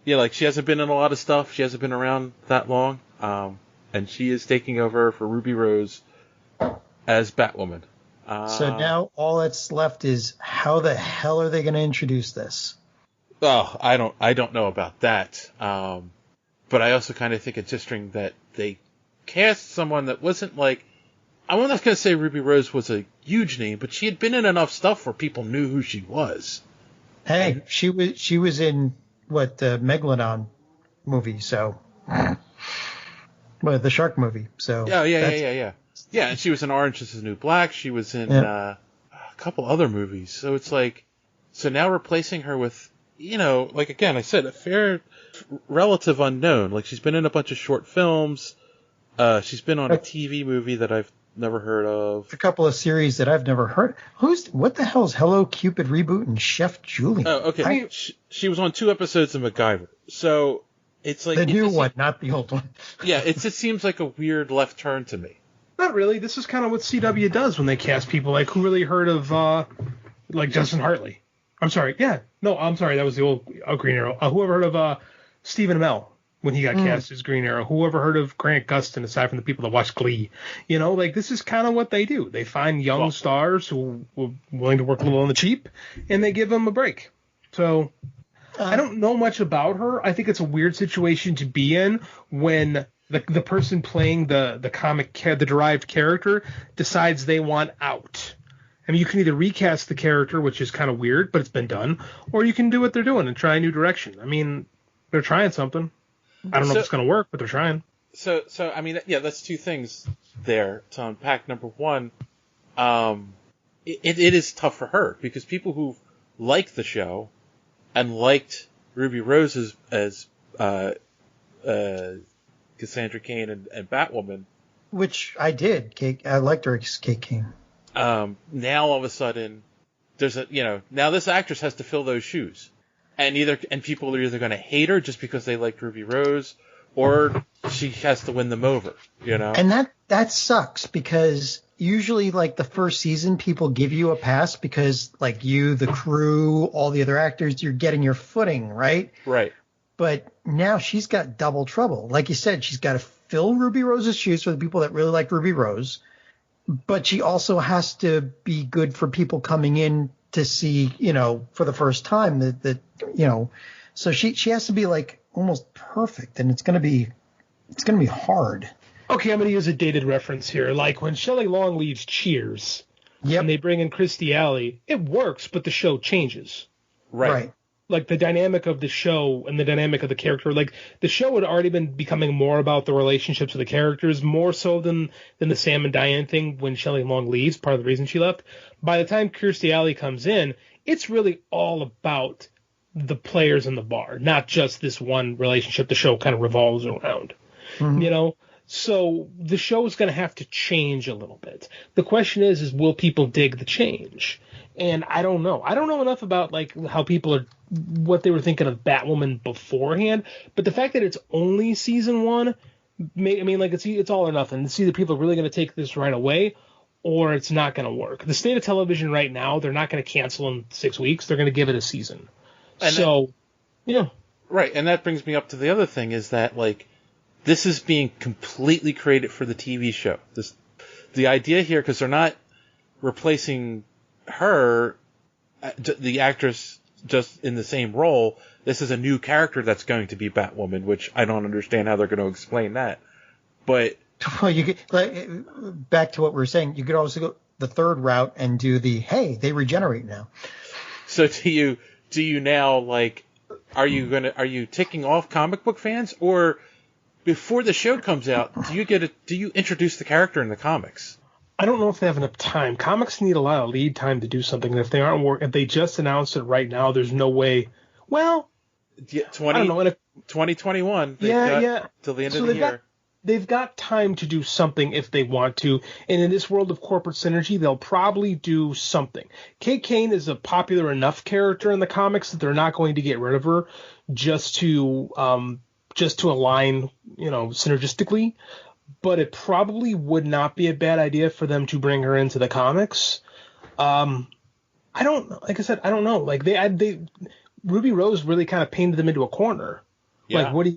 Speaker 8: she hasn't been in a lot of stuff. She hasn't been around that long. And she is taking over for Ruby Rose as Batwoman.
Speaker 4: So now all that's left is how the hell are they going to introduce this?
Speaker 8: Oh, I don't know about that. But I also kind of think it's interesting that they cast someone that wasn't I'm not going to say Ruby Rose was a huge name, but she had been in enough stuff where people knew who she was.
Speaker 4: Hey, she was in the Megalodon movie, so the shark movie. So
Speaker 8: yeah. And she was in Orange Is the New Black. She was in a couple other movies. So it's so now replacing her with, again, I said, a fair relative unknown. She's been in a bunch of short films. She's been on a TV movie that I've never heard of.
Speaker 4: A couple of series that I've never heard. What the hell is Hello Cupid Reboot and Chef Julie?
Speaker 8: Oh, okay. She was on 2 episodes of MacGyver. So it's
Speaker 4: the new one, not the old one.
Speaker 8: Yeah, it just seems like a weird left turn to me.
Speaker 3: Not really. This is kind of what CW does when they cast people. Who really heard of Justin Hartley? I'm sorry. Yeah. No, I'm sorry. That was the old Green Arrow. Whoever heard of Stephen Amell when he got cast as Green Arrow? Whoever heard of Grant Gustin, aside from the people that watch Glee? This is kind of what they do. They find young stars who were willing to work a little on the cheap, and they give them a break. So I don't know much about her. I think it's a weird situation to be in when the person playing the comic, the derived character, decides they want out. I mean, you can either recast the character, which is kind of weird, but it's been done, or you can do what they're doing and try a new direction. I mean, they're trying something. I don't know if it's going to work, but they're trying.
Speaker 8: So I mean, that's 2 things there to unpack. Number one, it is tough for her because people who liked the show and liked Ruby Rose as Cassandra Cain and Batwoman,
Speaker 4: which I did. I liked her as Kate Kane.
Speaker 8: Now all of a sudden, there's now this actress has to fill those shoes. And people are either going to hate her just because they liked Ruby Rose, or she has to win them over,
Speaker 4: And that sucks because usually the first season people give you a pass because the crew, all the other actors, you're getting your footing, right?
Speaker 8: Right.
Speaker 4: But now she's got double trouble. Like you said, she's got to fill Ruby Rose's shoes for the people that really like Ruby Rose, but she also has to be good for people coming in to see, for the first time that so she has to be almost perfect, and it's going to be hard.
Speaker 3: Okay, I'm going to use a dated reference here. When Shelley Long leaves Cheers, and they bring in Kirstie Alley, it works, but the show changes.
Speaker 8: Right.
Speaker 3: The dynamic of the show and the dynamic of the character, the show had already been becoming more about the relationships of the characters, more so than the Sam and Diane thing when Shelley Long leaves, part of the reason she left. By the time Kirstie Alley comes in, it's really all about the players in the bar, not just this one relationship the show kind of revolves around. Mm-hmm. So the show is going to have to change a little bit. The question is will people dig the change? And I don't know. I don't know enough about how people are, what they were thinking of Batwoman beforehand. But the fact that it's only season 1, it's all or nothing. It's either people are really going to take this right away, or it's not going to work. The state of television right now, they're not going to cancel in 6 weeks. They're going to give it a season. Yeah.
Speaker 8: Right, and that brings me up to the other thing is that this is being completely created for the TV show. The idea here, because they're not replacing her, the actress just in the same role. This is a new character that's going to be Batwoman, which I don't understand how they're going to explain that. But
Speaker 4: well, you could, back to what we were saying, you could also go the third route and do hey, they regenerate now.
Speaker 8: So do you now, like, are you ticking off comic book fans, or before the show comes out, do you introduce the character in the comics?
Speaker 3: I don't know if they have enough time. Comics need a lot of lead time to do something. And if if they just announced it right now, there's no way. Well,
Speaker 8: I don't know. 2021.
Speaker 3: Yeah.
Speaker 8: Till the end of the year.
Speaker 3: They've got time to do something if they want to. And in this world of corporate synergy, they'll probably do something. Kate Kane is a popular enough character in the comics that they're not going to get rid of her just to align, synergistically. But it probably would not be a bad idea for them to bring her into the comics. Like I said, I don't know. Like they Ruby Rose really kind of painted them into a corner. Yeah. Like, what are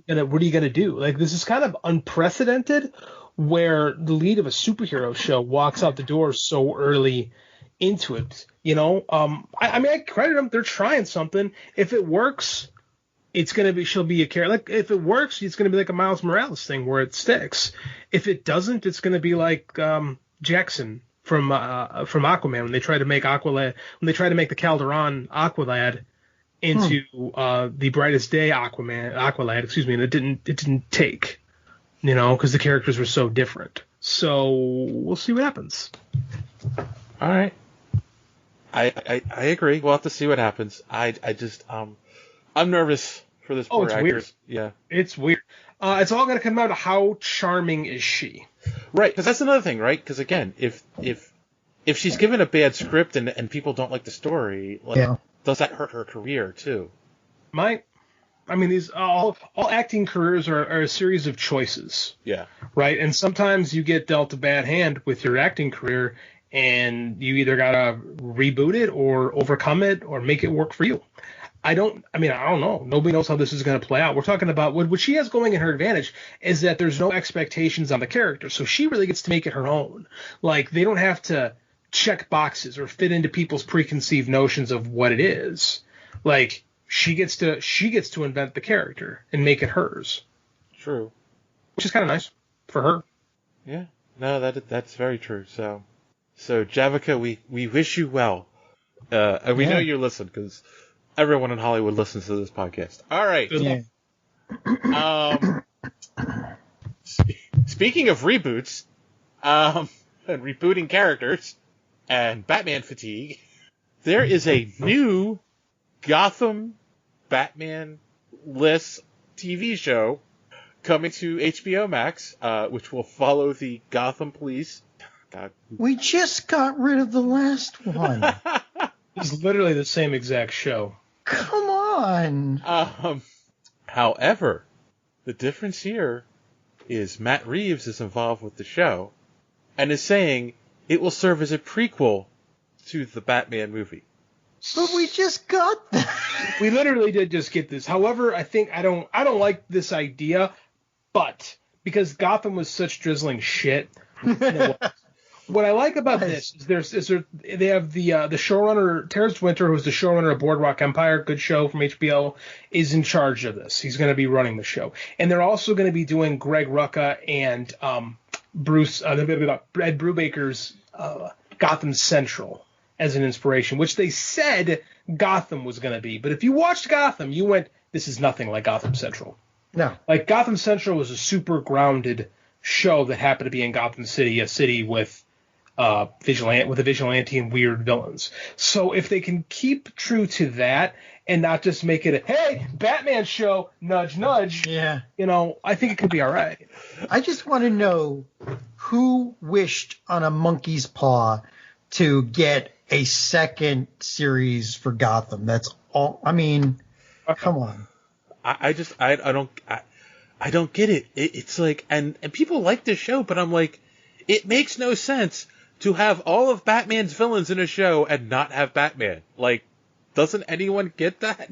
Speaker 3: you gonna do? Like, this is kind of unprecedented, where the lead of a superhero show walks out the door so early into it. I credit them. They're trying something. If it works, she'll be a character. Like, if it works, it's gonna be like a Miles Morales thing where it sticks. If it doesn't, it's gonna be like Jackson from Aquaman when they try to make the Calderon Aqualad into the Brightest Day Aqualad, and it didn't take, because the characters were so different. So we'll see what happens.
Speaker 8: All right, I agree. We'll have to see what happens. I just I'm nervous for this poor actress.
Speaker 3: Weird.
Speaker 8: Yeah,
Speaker 3: it's weird. It's all going to come out of how charming is she.
Speaker 8: Right, because that's another thing, right? Because again, if she's given a bad script and people don't like the story, does that hurt her career too?
Speaker 3: These all acting careers are a series of choices.
Speaker 8: Yeah.
Speaker 3: Right, and sometimes you get dealt a bad hand with your acting career, and you either gotta reboot it or overcome it or make it work for you. I don't know. Nobody knows how this is going to play out. We're talking about what she has going in her advantage is that there's no expectations on the character, so she really gets to make it her own. Like, they don't have to check boxes or fit into people's preconceived notions of what it is. Like, she gets to invent the character and make it hers.
Speaker 8: True.
Speaker 3: Which is kind of nice for her.
Speaker 8: Yeah. No, that's very true. So Javica, we wish you well. And we know you listen, because everyone in Hollywood listens to this podcast. All right.
Speaker 3: Yeah.
Speaker 8: Speaking of reboots, and rebooting characters, and Batman fatigue, there is a new Gotham Batman-less TV show coming to HBO Max, which will follow the Gotham police. God.
Speaker 4: We just got rid of the last one.
Speaker 3: It's literally the same exact show.
Speaker 4: Come on.
Speaker 8: However, the difference here is Matt Reeves is involved with the show and is saying it will serve as a prequel to the Batman movie.
Speaker 4: But we just got that.
Speaker 3: We literally did just get this. However, I think I don't like this idea, but because Gotham was such drizzling shit, what I like about this is they have the showrunner Terrence Winter, who's the showrunner of Boardwalk Empire, good show from HBO, is in charge of this. He's going to be running the show, and they're also going to be doing Greg Rucka and Ed Brubaker's Gotham Central as an inspiration, which they said Gotham was going to be. But if you watched Gotham, you went, this is nothing like Gotham Central.
Speaker 4: No,
Speaker 3: like Gotham Central was a super grounded show that happened to be in Gotham City, a city with a vigilante and weird villains. So if they can keep true to that and not just make it a, hey, Batman show, nudge, nudge, I think it could be all right.
Speaker 4: I just want to know who wished on a monkey's paw to get a second series for Gotham. That's all. I mean, come on.
Speaker 8: I don't get it. It's like, and people like this show, but I'm like, it makes no sense to have all of Batman's villains in a show and not have Batman. Like, doesn't anyone get that?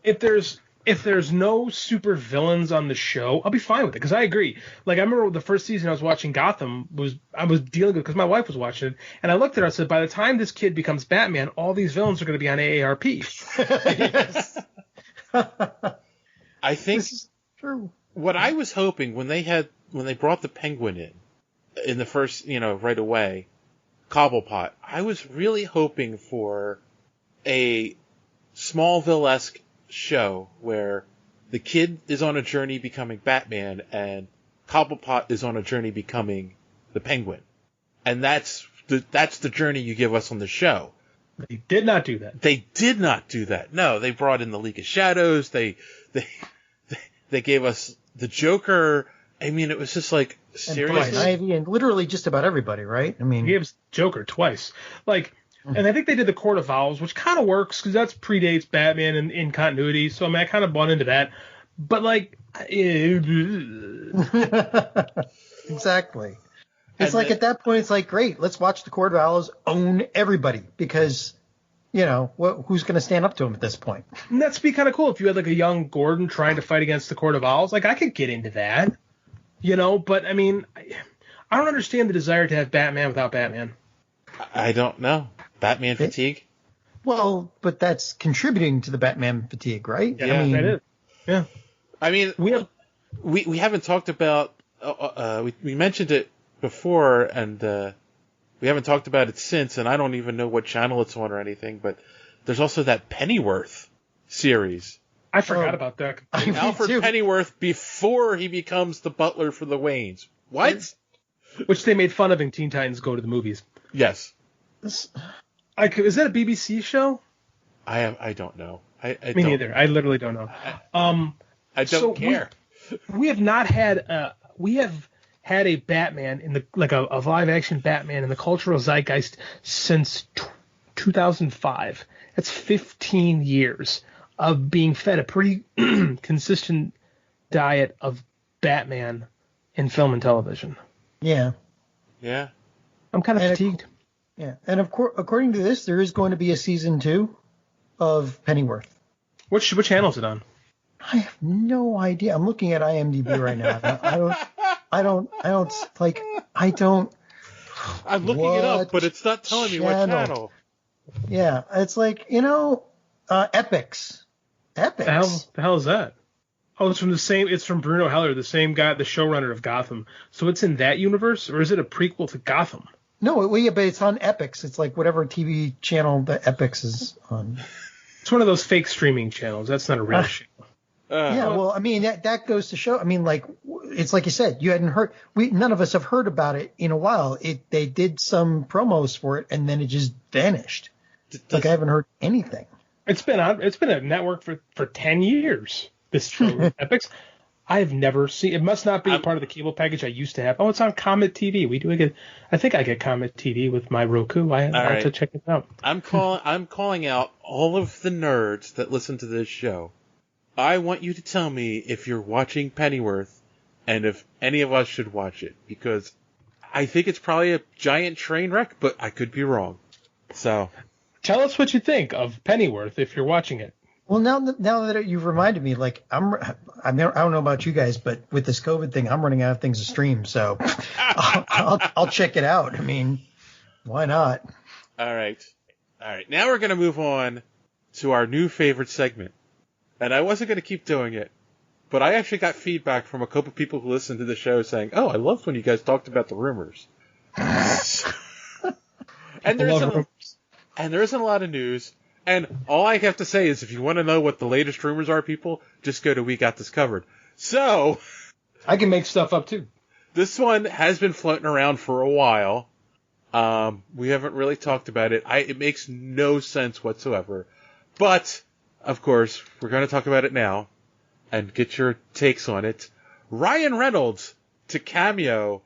Speaker 3: If there's if there's no super villains on the show, I'll be fine with it, because I agree. Like, I remember the first season I was watching Gotham, I was dealing with, because my wife was watching it, and I looked at her and said, by the time this kid becomes Batman, all these villains are going to be on AARP.
Speaker 4: Yes.
Speaker 8: I think
Speaker 4: This is true.
Speaker 8: what I was hoping when they brought the Penguin in the first, right away, Cobblepot, I was really hoping for a Smallville-esque show where the kid is on a journey becoming Batman and Cobblepot is on a journey becoming the Penguin. And that's the journey you give us on the show.
Speaker 3: They did not do that.
Speaker 8: They did not do that. No, they brought in the League of Shadows. They gave us the Joker. I mean, it was just like, seriously.
Speaker 4: And Ivy and literally just about everybody, right? I mean,
Speaker 3: He gave us Joker twice. Like, and I think they did the Court of Owls, which kind of works because that predates Batman in continuity. So I mean, I kind of bought into that. But like,
Speaker 4: exactly. It's like at that point, it's like, great, let's watch the Court of Owls own everybody because, who's going to stand up to him at this point?
Speaker 3: and that'd be kind of cool if you had like a young Gordon trying to fight against the Court of Owls. Like, I could get into that, But I mean, I don't understand the desire to have Batman without Batman.
Speaker 8: I don't know. Batman fatigue?
Speaker 4: Well, but that's contributing to the Batman fatigue, right?
Speaker 3: Yeah,
Speaker 4: I mean,
Speaker 3: that is. Yeah.
Speaker 8: I mean, we haven't talked about. We mentioned it before, and we haven't talked about it since. And I don't even know what channel it's on or anything. But there's also that Pennyworth series.
Speaker 3: I forgot about that.
Speaker 8: Alfred Pennyworth before he becomes the butler for the Waynes. What?
Speaker 3: Which they made fun of in Teen Titans Go to the Movies.
Speaker 8: Yes.
Speaker 3: Is that a BBC show?
Speaker 8: I don't know. I
Speaker 3: Me
Speaker 8: don't.
Speaker 3: neither. I literally don't know.
Speaker 8: I don't care.
Speaker 3: We have not had we have had a Batman in the a live action Batman in the cultural zeitgeist since 2005. That's 15 years of being fed a pretty consistent diet of Batman in film and television.
Speaker 4: Yeah.
Speaker 8: Yeah.
Speaker 3: I'm kind of fatigued.
Speaker 4: Yeah, and of course, according to this, there is going to be a season 2 of Pennyworth.
Speaker 3: What channel is it on?
Speaker 4: I have no idea. I'm looking at IMDb right now. I don't.
Speaker 8: I'm looking it up, but it's not telling me what channel.
Speaker 4: Yeah, it's like, Epics. Epics.
Speaker 3: The hell is that? Oh, it's from the same. It's from Bruno Heller, the same guy, the showrunner of Gotham. So it's in that universe, or is it a prequel to Gotham?
Speaker 4: No, but it's on Epics. It's like whatever TV channel the Epics is on.
Speaker 3: It's one of those fake streaming channels. That's not a real show.
Speaker 4: Yeah, well, I mean, that goes to show. I mean, like, it's like you said, you hadn't heard. None of us have heard about it in a while. They did some promos for it, and then it just vanished. Like, I haven't heard anything.
Speaker 3: It's been a network for 10 years. This show, Epics. I have never seen. It must not be a part of the cable package I used to have. Oh, it's on Comet TV. I think I get Comet TV with my Roku. I have to check it out.
Speaker 8: I'm calling out all of the nerds that listen to this show. I want you to tell me if you're watching Pennyworth and if any of us should watch it, because I think it's probably a giant train wreck, but I could be wrong. So
Speaker 3: tell us what you think of Pennyworth if you're watching it.
Speaker 4: Well, now that you've reminded me, like, I don't know about you guys, but with this COVID thing, I'm running out of things to stream, so I'll check it out. I mean, why not?
Speaker 8: All right. Now we're going to move on to our new favorite segment. And I wasn't going to keep doing it, but I actually got feedback from a couple people who listened to the show saying, "Oh, I loved when you guys talked about the rumors." And there isn't a lot of news. And all I have to say is, if you want to know what the latest rumors are, people, just go to We Got This Covered. So
Speaker 3: I can make stuff up too.
Speaker 8: This one has been floating around for a while. We haven't really talked about it. It makes no sense whatsoever. But, of course, we're going to talk about it now and get your takes on it. Ryan Reynolds to Cameo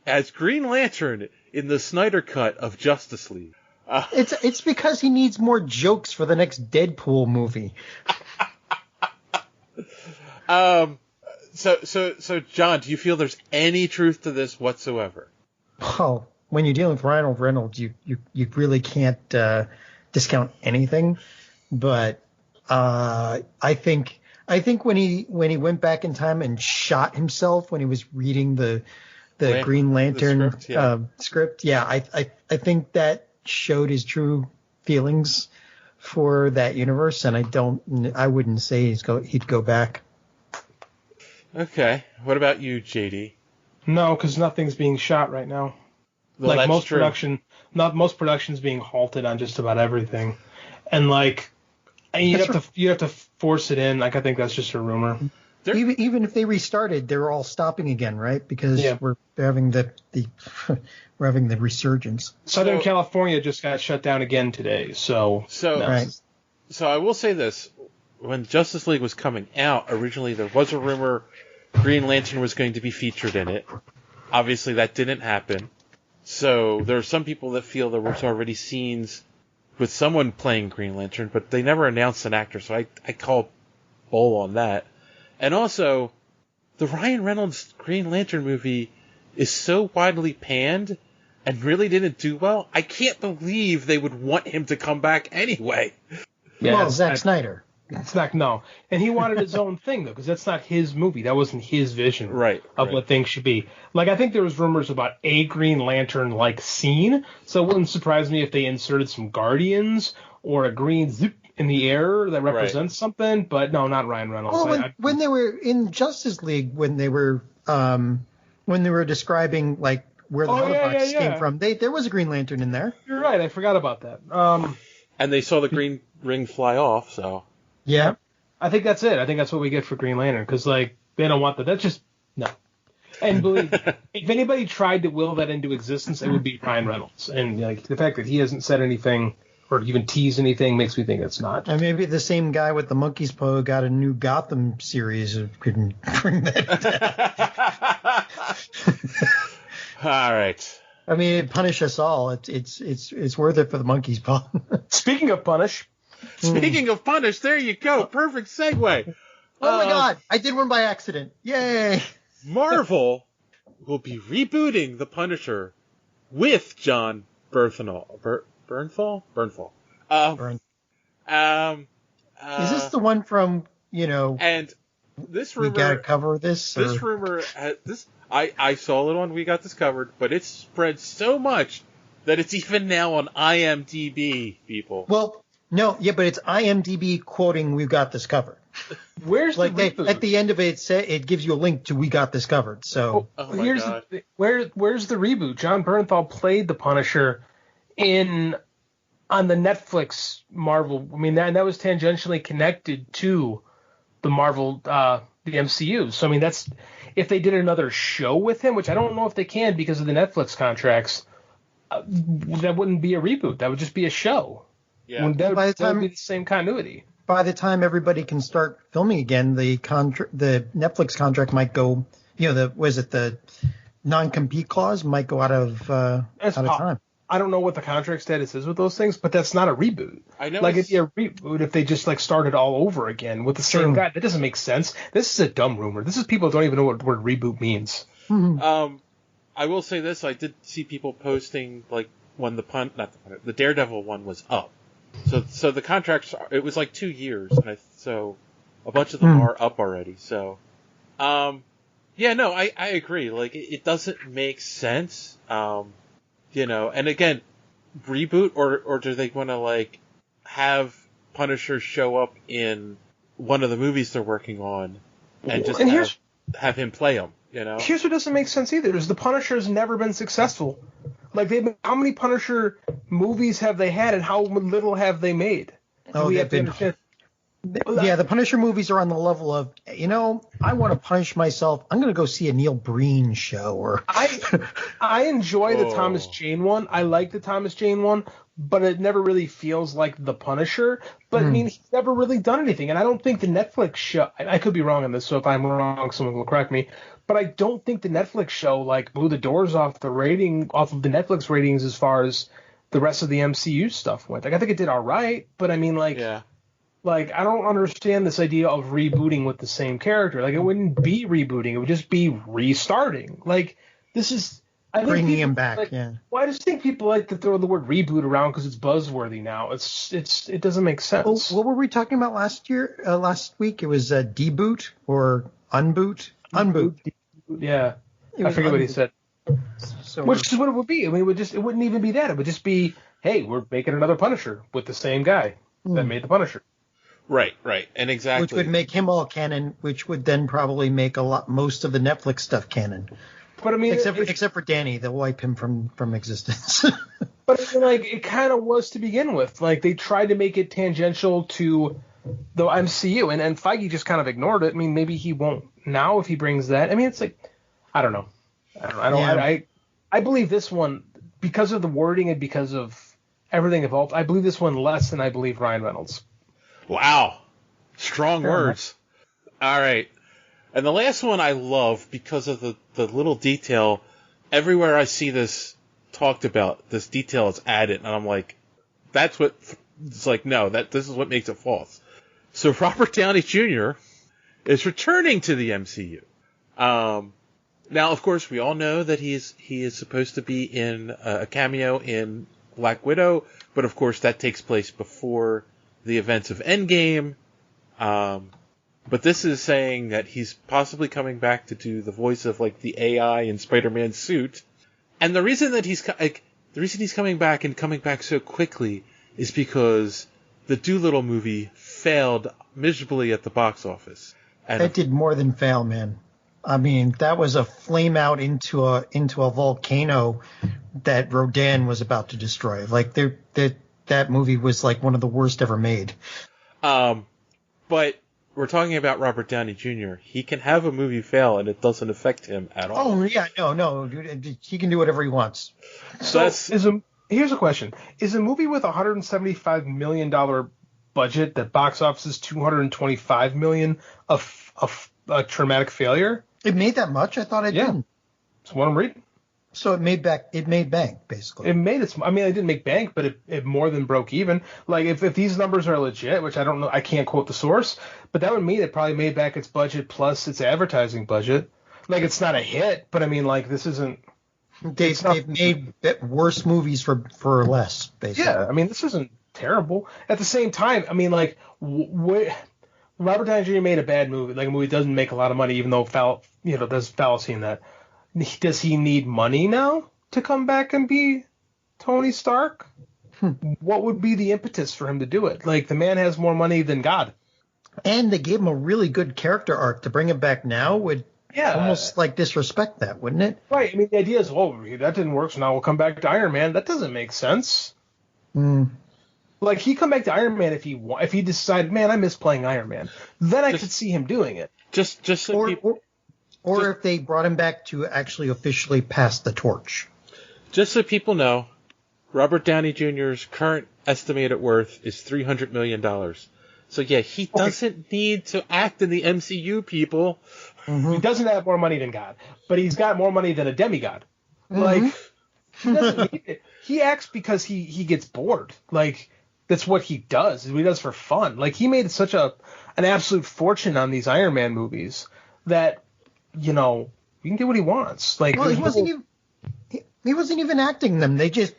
Speaker 8: as Green Lantern in the Snyder cut of Justice League.
Speaker 4: It's because he needs more jokes for the next Deadpool movie.
Speaker 8: So John, do you feel there's any truth to this whatsoever?
Speaker 4: Oh, when you're dealing with Ryan Reynolds, you really can't discount anything. But I think I think when he went back in time and shot himself when he was reading the Green Lantern script, I think that showed his true feelings for that universe, and I wouldn't say he'd go back.
Speaker 8: Okay. What about you, JD?
Speaker 3: No, because nothing's being shot right now.
Speaker 8: Well,
Speaker 3: like most
Speaker 8: true.
Speaker 3: most production's being halted on just about everything, and like you have to force it in. Like I think that's just a rumor.
Speaker 4: Even if they restarted, they're all stopping again, right? Because we're having the we're having the resurgence.
Speaker 3: Southern California just got shut down again today. So
Speaker 8: I will say this: when Justice League was coming out, originally there was a rumor Green Lantern was going to be featured in it. Obviously, that didn't happen. So there are some people that feel there was already scenes with someone playing Green Lantern, but they never announced an actor. So I call bull on that. And also, the Ryan Reynolds Green Lantern movie is so widely panned and really didn't do well. I can't believe they would want him to come back anyway.
Speaker 3: Yeah,
Speaker 4: well, Zack Snyder.
Speaker 3: No. And he wanted his own thing, though, because that's not his movie. That wasn't his vision of what things should be. Like, I think there was rumors about a Green Lantern-like scene, so it wouldn't surprise me if they inserted some Guardians or a green zip in the air that represents something, but no, not Ryan Reynolds.
Speaker 4: Well, when they were in Justice League, when they were describing, like, where the Autobots came from, there was a Green Lantern in there.
Speaker 3: You're right, I forgot about that.
Speaker 8: And they saw the green ring fly off, so...
Speaker 4: Yeah.
Speaker 3: I think that's it. I think that's what we get for Green Lantern, because, like, they don't want that. That's just, no. And believe me, if anybody tried to will that into existence, it would be Ryan Reynolds. And, like, the fact that he hasn't said anything or even teased anything makes me think it's not.
Speaker 4: And maybe the same guy with the monkey's paw got a new Gotham series couldn't bring that
Speaker 8: All right.
Speaker 4: I mean, it'd punish us all. It's worth it for the monkey's paw.
Speaker 3: Speaking of punish,
Speaker 8: there you go. Perfect segue.
Speaker 4: Oh my God, I did one by accident. Yay!
Speaker 8: Marvel will be rebooting The Punisher with John Bernthal. Bernthal?
Speaker 4: Is this the one from,
Speaker 8: And this rumor...
Speaker 4: We gotta cover this? Or?
Speaker 8: This rumor... I saw it on We Got This Covered, but it's spread so much that it's even now on IMDb, people.
Speaker 4: Well... No, yeah, but it's IMDb quoting "We Got This Covered."
Speaker 3: Where's the reboot?
Speaker 4: At the end of it, it gives you a link to "We Got This Covered." So
Speaker 3: where's the reboot? John Bernthal played the Punisher on the Netflix Marvel. I mean, that was tangentially connected to the Marvel, the MCU. So I mean, that's if they did another show with him, which I don't know if they can because of the Netflix contracts. That wouldn't be a reboot. That would just be a show.
Speaker 8: Yeah.
Speaker 3: That would be the same continuity.
Speaker 4: By the time everybody can start filming again, the Netflix contract might go. The non-compete clause might go out of time.
Speaker 3: I don't know what the contract status is with those things, but that's not a reboot.
Speaker 8: I know.
Speaker 3: Like it'd be a reboot if they just like started all over again with the same guy. That doesn't make sense. This is a dumb rumor. This is people don't even know what the word reboot means.
Speaker 4: Mm-hmm.
Speaker 8: I will say this: I did see people posting like when the Daredevil one was up. So the contracts, it was like 2 years, and so a bunch of them are up already. So, I agree. Like it doesn't make sense, And again, reboot or do they want to like have Punisher show up in one of the movies they're working on and just have him play them?
Speaker 3: Here's what doesn't make sense either: is the Punisher's never been successful. Like how many Punisher movies have they had, and how little have they made?
Speaker 4: The Punisher movies are on the level of, I want to punish myself. I'm going to go see a Neil Breen show. Or
Speaker 3: I enjoy the Thomas Jane one. I like the Thomas Jane one, but it never really feels like the Punisher. But I mean, he's never really done anything, and I don't think the Netflix show. I could be wrong on this, so if I'm wrong, someone will correct me. But I don't think the Netflix show like blew the doors off of the Netflix ratings as far as the rest of the MCU stuff went. Like I think it did all right, but I mean like I don't understand this idea of rebooting with the same character. Like it wouldn't be rebooting, it would just be restarting. Like this is bringing
Speaker 4: him back.
Speaker 3: Well, I just think people like to throw the word reboot around because it's buzzworthy now. It doesn't make sense.
Speaker 4: What were we talking about last week? It was deboot or unboot. Unboot.
Speaker 3: Yeah, I forget what he said. So which is what it would be. I mean, it wouldn't even be that. It would just be, hey, we're making another Punisher with the same guy that made the Punisher.
Speaker 8: Right, and exactly.
Speaker 4: Which would make him all canon, which would then probably make most of the Netflix stuff canon.
Speaker 3: But I mean,
Speaker 4: except for Downey, they'll wipe him from existence.
Speaker 3: But I mean, like, it kind of was to begin with. Like, they tried to make it tangential to the MCU, and Feige just kind of ignored it. I mean, maybe he won't now if he brings that. I mean, it's like, I don't know. I believe this one, because of the wording and because of everything involved, I believe this one less than I believe Ryan Reynolds.
Speaker 8: Wow. Strong words. All right. And the last one I love because of the little detail. Everywhere I see this talked about, this detail is added, and I'm like, that's what, it's like, no, this is what makes it false. So Robert Downey Jr. is returning to the MCU. Now, of course, we all know that he is supposed to be in a cameo in Black Widow, but of course that takes place before the events of Endgame. But this is saying that he's possibly coming back to do the voice of like the AI in Spider-Man's suit. And the reason that he's coming back and coming back so quickly is because the Doolittle movie failed miserably at the box office. And
Speaker 4: it did more than fail, man. I mean, that was a flame out into a volcano that Rodin was about to destroy. Like that movie was like one of the worst ever made.
Speaker 8: But we're talking about Robert Downey Jr. He can have a movie fail and it doesn't affect him at all.
Speaker 4: Oh yeah, no, dude, he can do whatever he wants.
Speaker 3: So here's a question: is a movie with $175 million budget that box office is $225 million a traumatic failure?
Speaker 4: It made that much? I thought it didn't.
Speaker 3: That's what I'm reading.
Speaker 4: So it made bank, basically.
Speaker 3: It made it. I mean, it didn't make bank, but it more than broke even. Like if these numbers are legit, which I don't know, I can't quote the source, but that would mean it probably made back its budget plus its advertising budget. Like it's not a hit, but I mean, like this isn't.
Speaker 4: They've made worse movies for less, basically.
Speaker 3: Yeah, I mean, this isn't terrible. At the same time, I mean, like Robert Downey Jr. made a bad movie, like a movie that doesn't make a lot of money, even though there's fallacy in that. Does he need money now to come back and be Tony Stark? What would be the impetus for him to do it? Like, the man has more money than God.
Speaker 4: And they gave him a really good character arc. To bring him back now would almost like disrespect that, wouldn't it?
Speaker 3: Right. I mean, the idea is, well, that didn't work, so now we'll come back to Iron Man. That doesn't make sense. Like, he'd come back to Iron Man if he decided, man, I miss playing Iron Man. Then I could see him doing it.
Speaker 4: Or if they brought him back to actually officially pass the torch.
Speaker 8: Just so people know, Robert Downey Jr.'s current estimated worth is $300 million. So yeah, he doesn't need to act in the MCU, people.
Speaker 3: Mm-hmm. He doesn't have more money than God, but he's got more money than a demigod. Mm-hmm. Like, he doesn't need it. He acts because he gets bored. Like, that's what he does. He does for fun. Like, he made such an absolute fortune on these Iron Man movies that, you know, he can do what he wants. Like,
Speaker 4: well, he wasn't even acting them. He just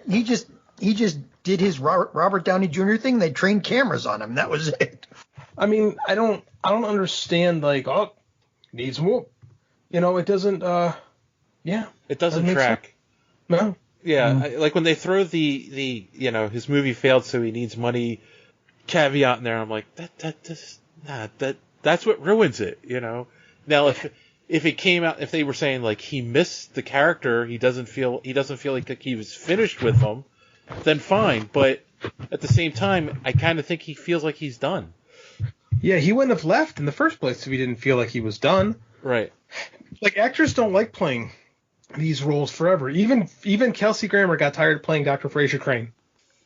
Speaker 4: did his Robert Downey Jr. thing. They trained cameras on him. That was it.
Speaker 3: I mean, I don't understand. Like, needs more. You know, it doesn't.
Speaker 8: It doesn't track.
Speaker 3: No.
Speaker 8: Yeah, like when they throw the his movie failed, so he needs money caveat in there. I'm like, that's what ruins it. You know. Now if it came out, if they were saying like he missed the character, he doesn't feel like he was finished with them, then fine. But at the same time, I kind of think he feels like he's done.
Speaker 3: Yeah, he wouldn't have left in the first place if he didn't feel like he was done.
Speaker 8: Right.
Speaker 3: Like, actors don't like playing these roles forever. Even Kelsey Grammer got tired of playing Dr. Fraser Crane.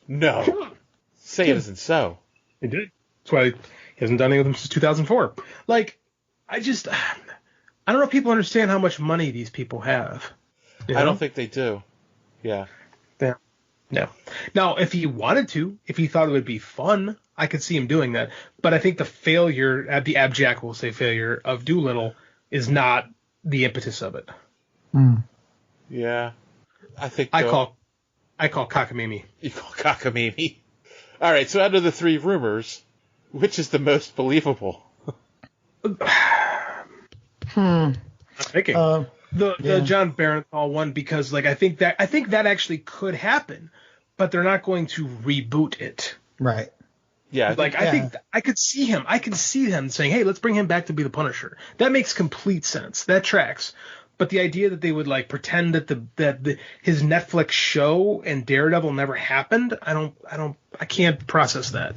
Speaker 8: No. Say it isn't so.
Speaker 3: He did. That's why he hasn't done anything with them since 2004. Like, I don't know if people understand how much money these people have.
Speaker 8: I don't think they do. Yeah.
Speaker 3: No. Now, if he wanted to, if he thought it would be fun, I could see him doing that. But I think the abject, we'll say failure of Doolittle is not the impetus of it.
Speaker 8: Yeah.
Speaker 3: I call cockamamie.
Speaker 8: You call cockamamie. All right, so out of the three rumors, which is the most believable?
Speaker 3: I'm thinking the John Barenthal one, because like I think that actually could happen, but they're not going to reboot it.
Speaker 4: Right.
Speaker 8: Yeah.
Speaker 3: I think I could see him. I could see them saying, "Hey, let's bring him back to be the Punisher." That makes complete sense. That tracks. But the idea that they would like pretend that his Netflix show and Daredevil never happened, I can't process that.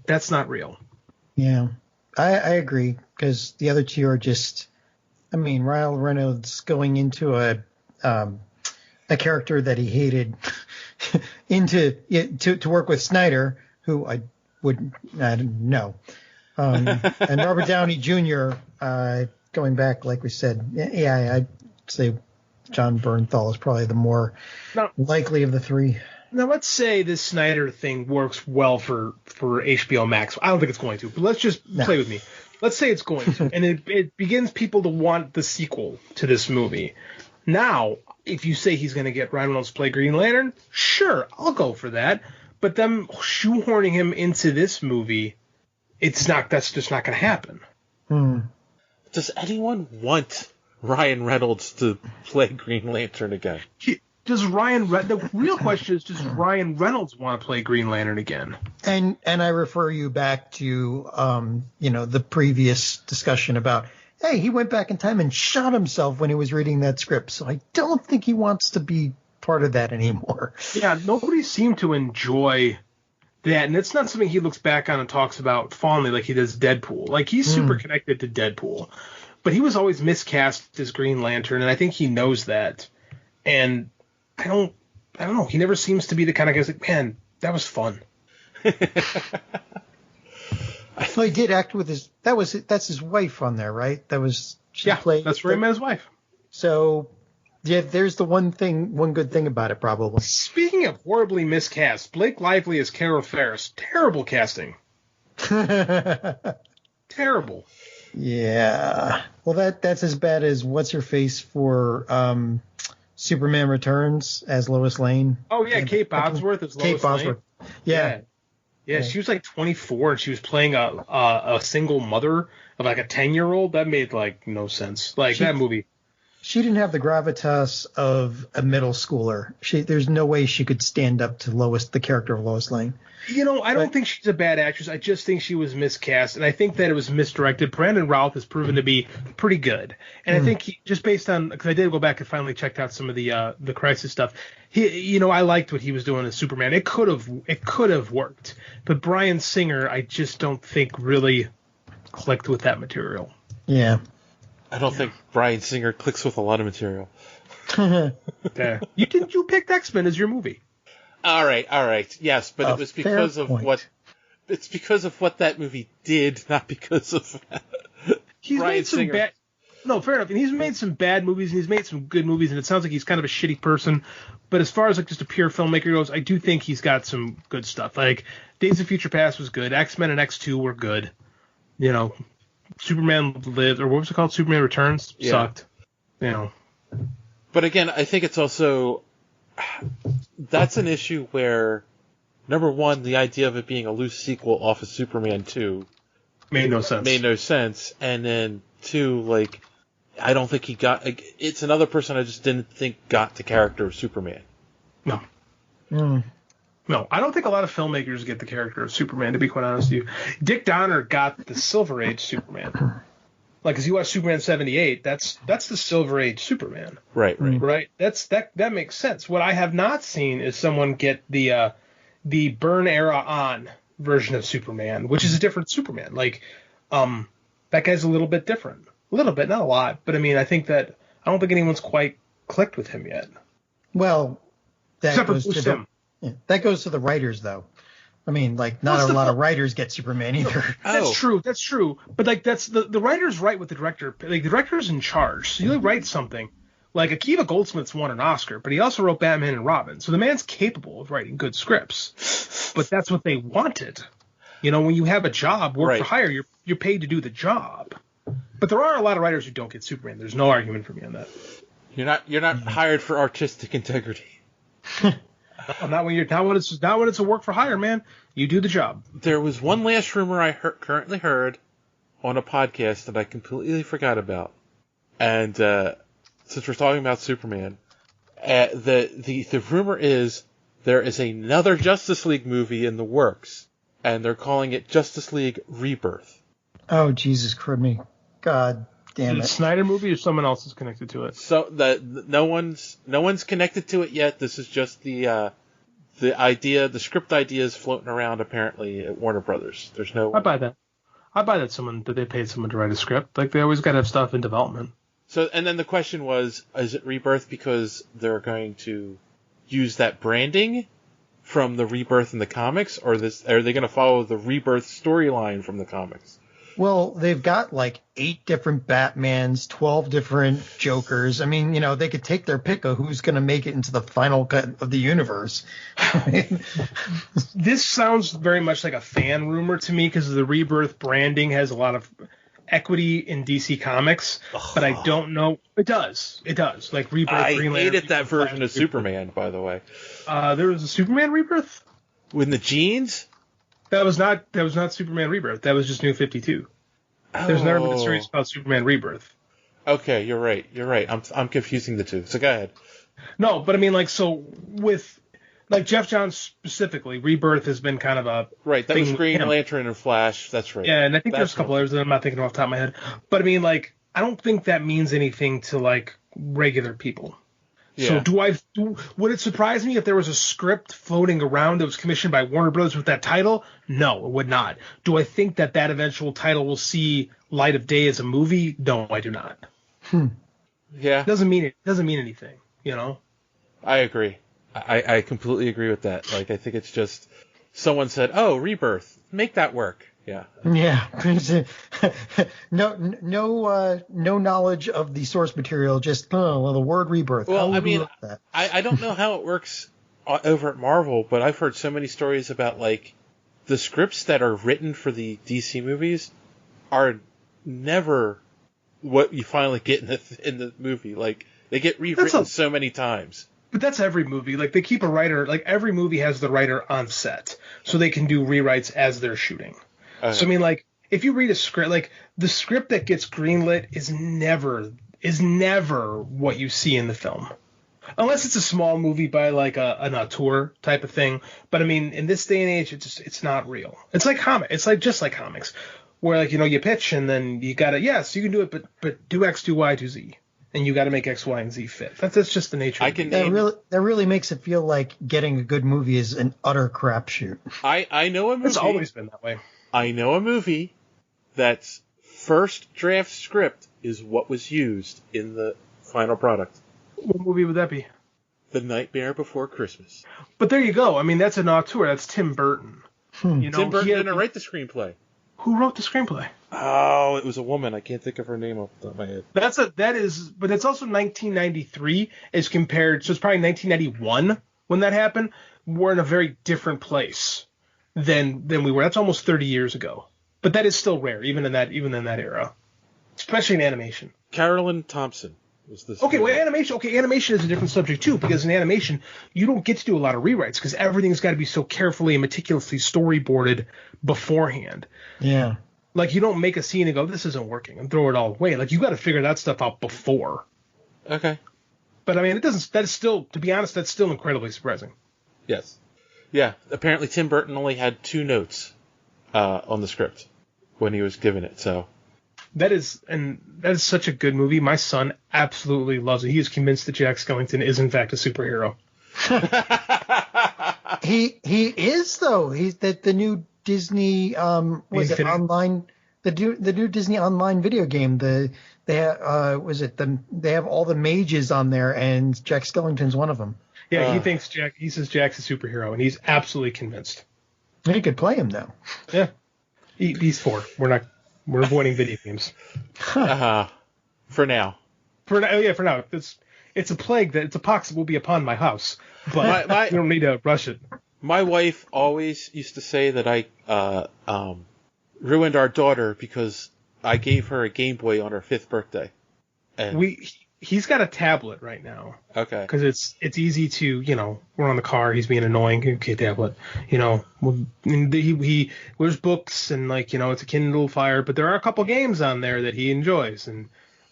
Speaker 3: That's not real.
Speaker 4: Yeah, I agree, because the other two are just, I mean, Ryan Reynolds going into a character that he hated to work with Snyder, who I don't know, and Robert Downey Jr. Going back, like we said, I'd say John Barenthal is probably the more likely of the three.
Speaker 3: Now, let's say this Snyder thing works well for HBO Max. I don't think it's going to, but let's just play with me. Let's say it's going to, and it begins people to want the sequel to this movie. Now, if you say he's going to get Ryan Reynolds to play Green Lantern, sure, I'll go for that. But them shoehorning him into this movie, that's just not going to happen.
Speaker 8: Does anyone want Ryan Reynolds to play Green Lantern again?
Speaker 3: The real question is, does Ryan Reynolds want to play Green Lantern again?
Speaker 4: And I refer you back to the previous discussion about, hey, he went back in time and shot himself when he was reading that script. So I don't think he wants to be part of that anymore.
Speaker 3: Yeah, nobody seemed to enjoy that, and it's not something he looks back on and talks about fondly like he does Deadpool. Like, he's super connected to Deadpool, but he was always miscast as Green Lantern, and I think he knows that. And I don't know. He never seems to be the kind of guy who's like, man, that was fun.
Speaker 4: Well, he did act with that's his wife on there, right? That's
Speaker 3: where he met his wife.
Speaker 4: So, yeah, there's the one good thing about it, probably.
Speaker 3: Speaking of horribly miscast, Blake Lively as Carol Ferris. Terrible casting. Terrible.
Speaker 4: Yeah. Well, that's as bad as what's-her-face for Superman Returns as Lois Lane.
Speaker 3: Oh, yeah, Kate Bosworth as Lois Lane.
Speaker 4: Yeah.
Speaker 3: Yeah, she was like 24, and she was playing a single mother of like a 10-year-old. That made like no sense. That movie.
Speaker 4: She didn't have the gravitas of a middle schooler. There's no way she could stand up to the character of Lois Lane.
Speaker 3: I don't think she's a bad actress. I just think she was miscast, and I think that it was misdirected. Brandon Routh has proven to be pretty good, and I think just based on, because I did go back and finally checked out some of the Crisis stuff. I liked what he was doing as Superman. It could have worked, but Bryan Singer, I just don't think really clicked with that material.
Speaker 4: Yeah.
Speaker 8: I don't think Bryan Singer clicks with a lot of material.
Speaker 3: Yeah. You picked X-Men as your movie.
Speaker 8: All right. Yes, but it was because of what that movie did, not because of Bryan Singer.
Speaker 3: No, fair enough. And he's made some bad movies, and he's made some good movies, and it sounds like he's kind of a shitty person. But as far as like just a pure filmmaker goes, I do think he's got some good stuff. Like Days of Future Past was good. X-Men and X2 were good. Superman Lives, or what was it called? Superman Returns sucked.
Speaker 8: But again, I think it's also, that's an issue where, number one, the idea of it being a loose sequel off of Superman 2
Speaker 3: made no sense. And then two, I don't think he got, it's another person I just didn't think got the character of Superman. No. No, I don't think a lot of filmmakers get the character of Superman, to be quite honest with you. Dick Donner got the Silver Age Superman. Because you watch Superman 78, that's the Silver Age Superman.
Speaker 8: Right.
Speaker 3: That makes sense. What I have not seen is someone get the Byrne era on version of Superman, which is a different Superman. That guy's a little bit different. A little bit, not a lot, but I think that I don't think anyone's quite clicked with him yet.
Speaker 4: Well,
Speaker 3: except for Bruce Timm.
Speaker 4: That goes to the writers, though. Not a lot of writers get Superman either.
Speaker 3: That's true. But that's the writers write with the director. The director's in charge. So you write something. Akiva Goldsmith's won an Oscar, but he also wrote Batman and Robin. So the man's capable of writing good scripts. But that's what they wanted. When you have a job, work for hire, you're paid to do the job. But there are a lot of writers who don't get Superman. There's no argument for me on that.
Speaker 8: You're not hired for artistic integrity.
Speaker 3: Well, not when it's a work for hire, man. You do the job.
Speaker 8: There was one last rumor I currently heard on a podcast that I completely forgot about. And since we're talking about Superman, the rumor is there is another Justice League movie in the works, and they're calling it Justice League Rebirth.
Speaker 4: Oh, Jesus Christ. God damn it.
Speaker 3: The Snyder movie or someone else is connected to it?
Speaker 8: So no one's connected to it yet. This is just the idea, the script idea is floating around apparently at Warner Brothers. There's no.
Speaker 3: I buy that that they paid someone to write a script. Like, they always got to have stuff in development.
Speaker 8: So, and then the question was, is it Rebirth because they're going to use that branding from the Rebirth in the comics, or are they going to follow the Rebirth storyline from the comics?
Speaker 4: Well, they've got like 8 different Batmans, 12 different Jokers. I mean, they could take their pick of who's going to make it into the final cut of the universe.
Speaker 3: This sounds very much like a fan rumor to me because the Rebirth branding has a lot of equity in DC Comics, but I don't know. It does. Like Rebirth.
Speaker 8: I
Speaker 3: Green
Speaker 8: hated
Speaker 3: Lantern,
Speaker 8: that version of
Speaker 3: Rebirth.
Speaker 8: Superman, by the way.
Speaker 3: There was a Superman Rebirth?
Speaker 8: With the jeans?
Speaker 3: That was not Superman Rebirth. That was just New 52. There's never been a series called Superman Rebirth.
Speaker 8: Okay, you're right. I'm confusing the two. So go ahead.
Speaker 3: No, but I mean, like, so with like Jeff Johns specifically, Rebirth has been kind of a
Speaker 8: right. That
Speaker 3: thing
Speaker 8: was Green Lantern and Flash. That's right.
Speaker 3: Yeah, and I think there's a couple others that I'm not thinking off the top of my head. But I mean, like, I don't think that means anything to like regular people.
Speaker 8: Yeah.
Speaker 3: So would it surprise me if there was a script floating around that was commissioned by Warner Brothers with that title? No, it would not. Do I think that eventual title will see light of day as a movie? No, I do not.
Speaker 8: Yeah.
Speaker 3: Doesn't mean anything,
Speaker 8: I agree. I completely agree with that. Like, I think it's just someone said, "Oh, Rebirth, make that work." Yeah.
Speaker 4: Yeah. No knowledge of the source material. Just the word Rebirth.
Speaker 8: Well, I mean, I don't know how it works over at Marvel, but I've heard so many stories about like the scripts that are written for the DC movies are never what you finally get in the movie. Like, they get rewritten so many times.
Speaker 3: But that's every movie. Like, they keep a writer. Like, every movie has the writer on set, so they can do rewrites as they're shooting. So I mean, like, if you read a script, like, the script that gets greenlit is never what you see in the film, unless it's a small movie by like an auteur type of thing. But I mean, in this day and age, it's not real. It's like It's like just like comics, where like you pitch and then you gotta you can do it, but do X, do Y, do Z, and you got to make X, Y, and Z fit. That's just the nature.
Speaker 4: That really makes it feel like getting a good movie is an utter crapshoot.
Speaker 8: I know a movie.
Speaker 3: It's always been that way.
Speaker 8: I know a movie that's first draft script is what was used in the final product.
Speaker 3: What movie would that be?
Speaker 8: The Nightmare Before Christmas.
Speaker 3: But there you go. I mean, that's an auteur. That's Tim Burton.
Speaker 8: Tim Burton didn't write the screenplay.
Speaker 3: Who wrote the screenplay?
Speaker 8: Oh, it was a woman. I can't think of her name off the top of my head.
Speaker 3: But it's also 1993 as compared. So it's probably 1991 when that happened. We're in a very different place than we were. That's almost 30 years ago. But that is still rare, even in that era, especially in animation.
Speaker 8: Carolyn Thompson was this.
Speaker 3: Okay, well, animation. Okay, animation is a different subject too, because in animation you don't get to do a lot of rewrites because everything's got to be so carefully and meticulously storyboarded beforehand.
Speaker 4: Yeah.
Speaker 3: Like, you don't make a scene and go, "This isn't working," and throw it all away. Like, you got to figure that stuff out before.
Speaker 8: Okay.
Speaker 3: But I mean, it doesn't. That is still, to be honest, that's still incredibly surprising.
Speaker 8: Yes. Yeah. Apparently, Tim Burton only had 2 notes on the script when he was given it. So.
Speaker 3: That is such a good movie. My son absolutely loves it. He is convinced that Jack Skellington is in fact a superhero.
Speaker 4: He is though. He's the new Disney online the new Disney online video game. They have all the mages on there and Jack Skellington's one of them.
Speaker 3: Yeah, he says Jack's a superhero and he's absolutely convinced.
Speaker 4: He could play him though.
Speaker 3: Yeah. He's 4. We're avoiding video games.
Speaker 8: For now.
Speaker 3: For now. It's a plague it's a pox that will be upon my house. But you don't need to rush it.
Speaker 8: My wife always used to say that I ruined our daughter because I gave her a Game Boy on her 5th birthday. And
Speaker 3: He's got a tablet right now.
Speaker 8: Okay.
Speaker 3: Because it's easy to, we're on the car, he's being annoying. Okay, tablet. He wears books and it's a Kindle Fire, but there are a couple games on there that he enjoys, and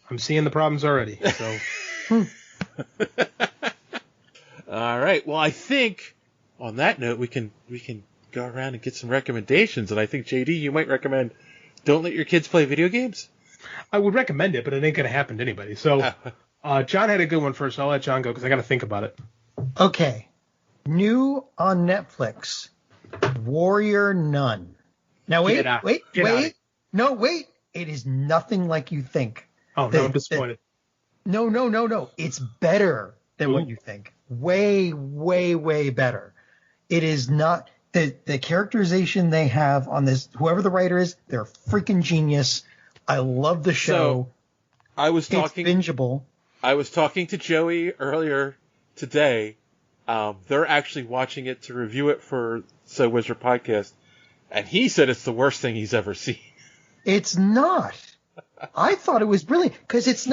Speaker 3: I'm seeing the problems already. So.
Speaker 8: All right. Well, I think on that note we can go around and get some recommendations, and I think JD, you might recommend don't let your kids play video games.
Speaker 3: I would recommend it, but it ain't going to happen to anybody. So, John had a good one first. So I'll let John go because I got to think about it.
Speaker 4: Okay. New on Netflix, Warrior Nun. Now, wait. No, wait. It is nothing like you think.
Speaker 3: Oh, no, I'm disappointed.
Speaker 4: No. It's better than what you think. Way, way, way better. It is not. The characterization they have on this, whoever the writer is, they're freaking genius. I love the show.
Speaker 8: So, it's
Speaker 4: bingeable.
Speaker 8: I was talking to Joey earlier today. They're actually watching it to review it for So Wizard Podcast, and he said it's the worst thing he's ever seen.
Speaker 4: It's not. I thought it was brilliant because it's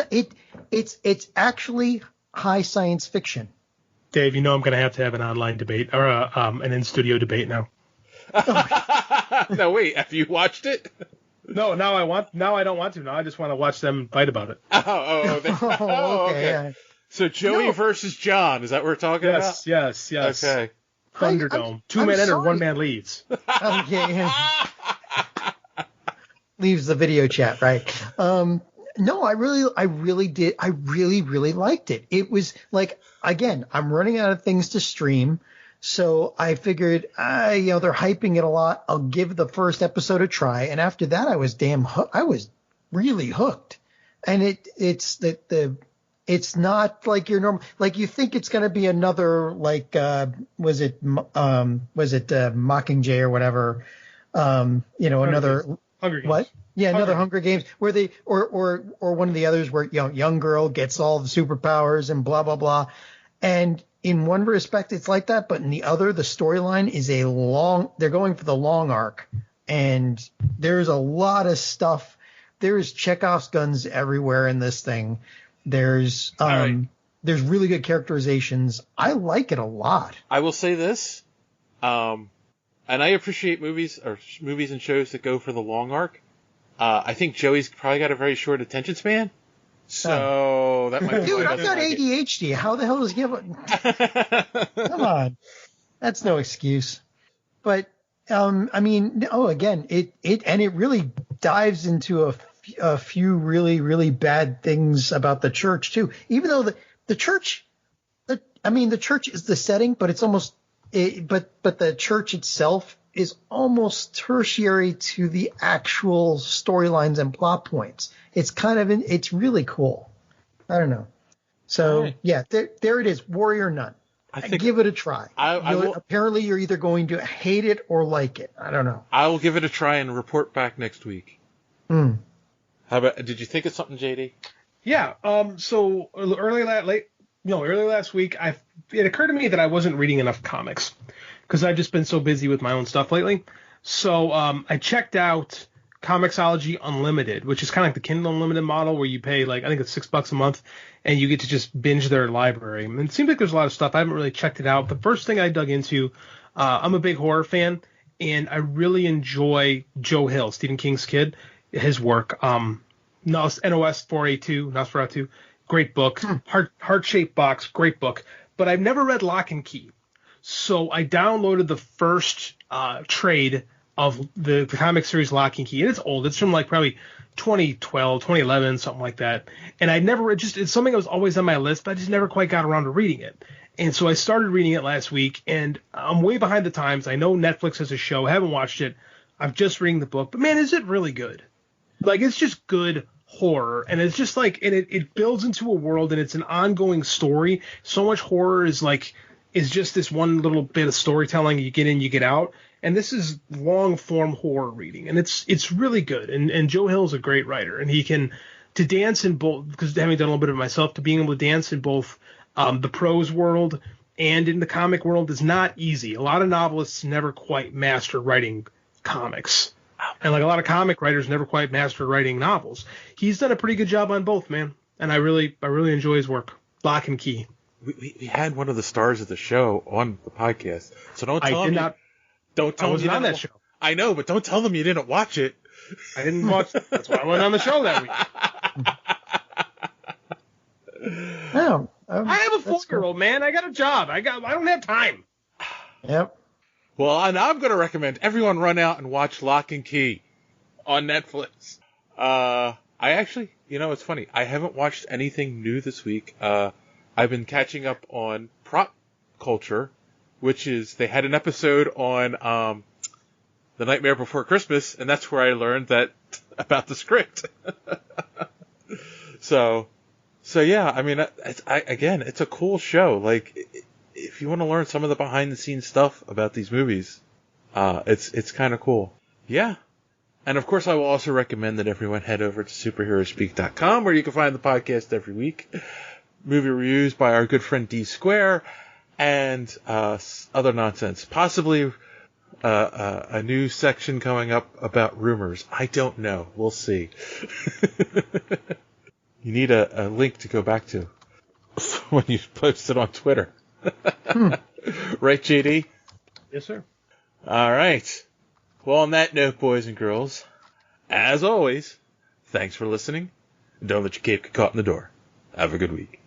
Speaker 4: actually high science fiction.
Speaker 3: Dave, I'm going to have an online debate or an in-studio debate now.
Speaker 8: No, wait. Have you watched it?
Speaker 3: No, now I don't want to. Now I just want to watch them fight about it.
Speaker 4: Okay.
Speaker 8: So Joey versus John. Is that what we're talking about?
Speaker 3: Yes.
Speaker 8: Okay.
Speaker 3: Thunderdome. 2 men enter, 1 man leaves.
Speaker 4: Leaves the video chat, right? No, I really did. I really liked it. It was like, again, I'm running out of things to stream. So I figured, they're hyping it a lot. I'll give the first episode a try. And after that, I was I was really hooked. And it's not like your normal, like you think it's going to be another, like, was it Mockingjay or whatever? Another,
Speaker 3: Hunger Games.
Speaker 4: What? Yeah, another Hunger Games where they, or one of the others where, young girl gets all the superpowers and blah, blah, blah. And in one respect, it's like that, but in the other, the storyline is they're going for the long arc, and there's a lot of stuff. There's Chekhov's guns everywhere in this thing. There's really good characterizations. I like it a lot.
Speaker 8: I will say this, and I appreciate movies and shows that go for the long arc. I think Joey's probably got a very short attention span. So that might be
Speaker 4: Dude, I've got ADHD. How the hell does he have Come on. That's no excuse. But again, it really dives into a few really, really bad things about the church too. Even though the church is the setting, but it's almost but the church itself is almost tertiary to the actual storylines and plot points. It's it's really cool. I don't know. So right. Yeah, there it is. Warrior Nun. I give it a try. Apparently you're either going to hate it or like it. I don't know.
Speaker 8: I will give it a try and report back next week. How about, did you think of something, JD?
Speaker 3: Yeah. So early last week, it occurred to me that I wasn't reading enough comics because I've just been so busy with my own stuff lately. So I checked out Comixology Unlimited, which is kind of like the Kindle Unlimited model where you pay I think it's $6 a month and you get to just binge their library. And it seems like there's a lot of stuff. I haven't really checked it out. The first thing I dug into, I'm a big horror fan and I really enjoy Joe Hill, Stephen King's kid, his work. NOS 482, Nosferatu, great book. Heart-shaped box, great book. But I've never read Lock and Key. So I downloaded the first trade of the comic series Lock and Key. And it's old. It's from probably 2012, 2011, something like that. And I never it's something that was always on my list, but I just never quite got around to reading it. And so I started reading it last week, and I'm way behind the times. I know Netflix has a show. I haven't watched it. I'm just reading the book. But, man, is it really good? It's just good horror. And it's just and it builds into a world, and it's an ongoing story. So much horror is just this one little bit of storytelling. You get in, you get out. And this is long-form horror reading. And it's really good. And Joe Hill's a great writer. And he can to dance in both, because having done a little bit of it myself, to being able to dance in both the prose world and in the comic world is not easy. A lot of novelists never quite master writing comics. And a lot of comic writers never quite master writing novels. He's done a pretty good job on both, man. and I really enjoy his work. Lock and Key.
Speaker 8: We had one of the stars of the show on the podcast, so don't tell them. Don't tell them you
Speaker 3: on that show.
Speaker 8: I know, but don't tell them you didn't watch it.
Speaker 3: I didn't watch. That's why I went on the show that week.
Speaker 4: No,
Speaker 3: I have a 4-year-old, man. I got a job. I don't have time.
Speaker 4: Yep.
Speaker 8: Well, and I'm going to recommend everyone run out and watch Lock and Key on Netflix. I actually, it's funny. I haven't watched anything new this week. I've been catching up on Prop Culture, which is, they had an episode on The Nightmare Before Christmas, and that's where I learned that about the script. So yeah, I mean, it's a cool show. Like, if you want to learn some of the behind the scenes stuff about these movies, it's kind of cool. Yeah. And of course, I will also recommend that everyone head over to superheroespeak.com, where you can find the podcast every week. Movie reviews by our good friend D Square, and other nonsense. Possibly a new section coming up about rumors. I don't know. We'll see. You need a link to go back to when you post it on Twitter. Right, JD?
Speaker 3: Yes, sir.
Speaker 8: All right. Well, on that note, boys and girls, as always, thanks for listening. Don't let your cape get caught in the door. Have a good week.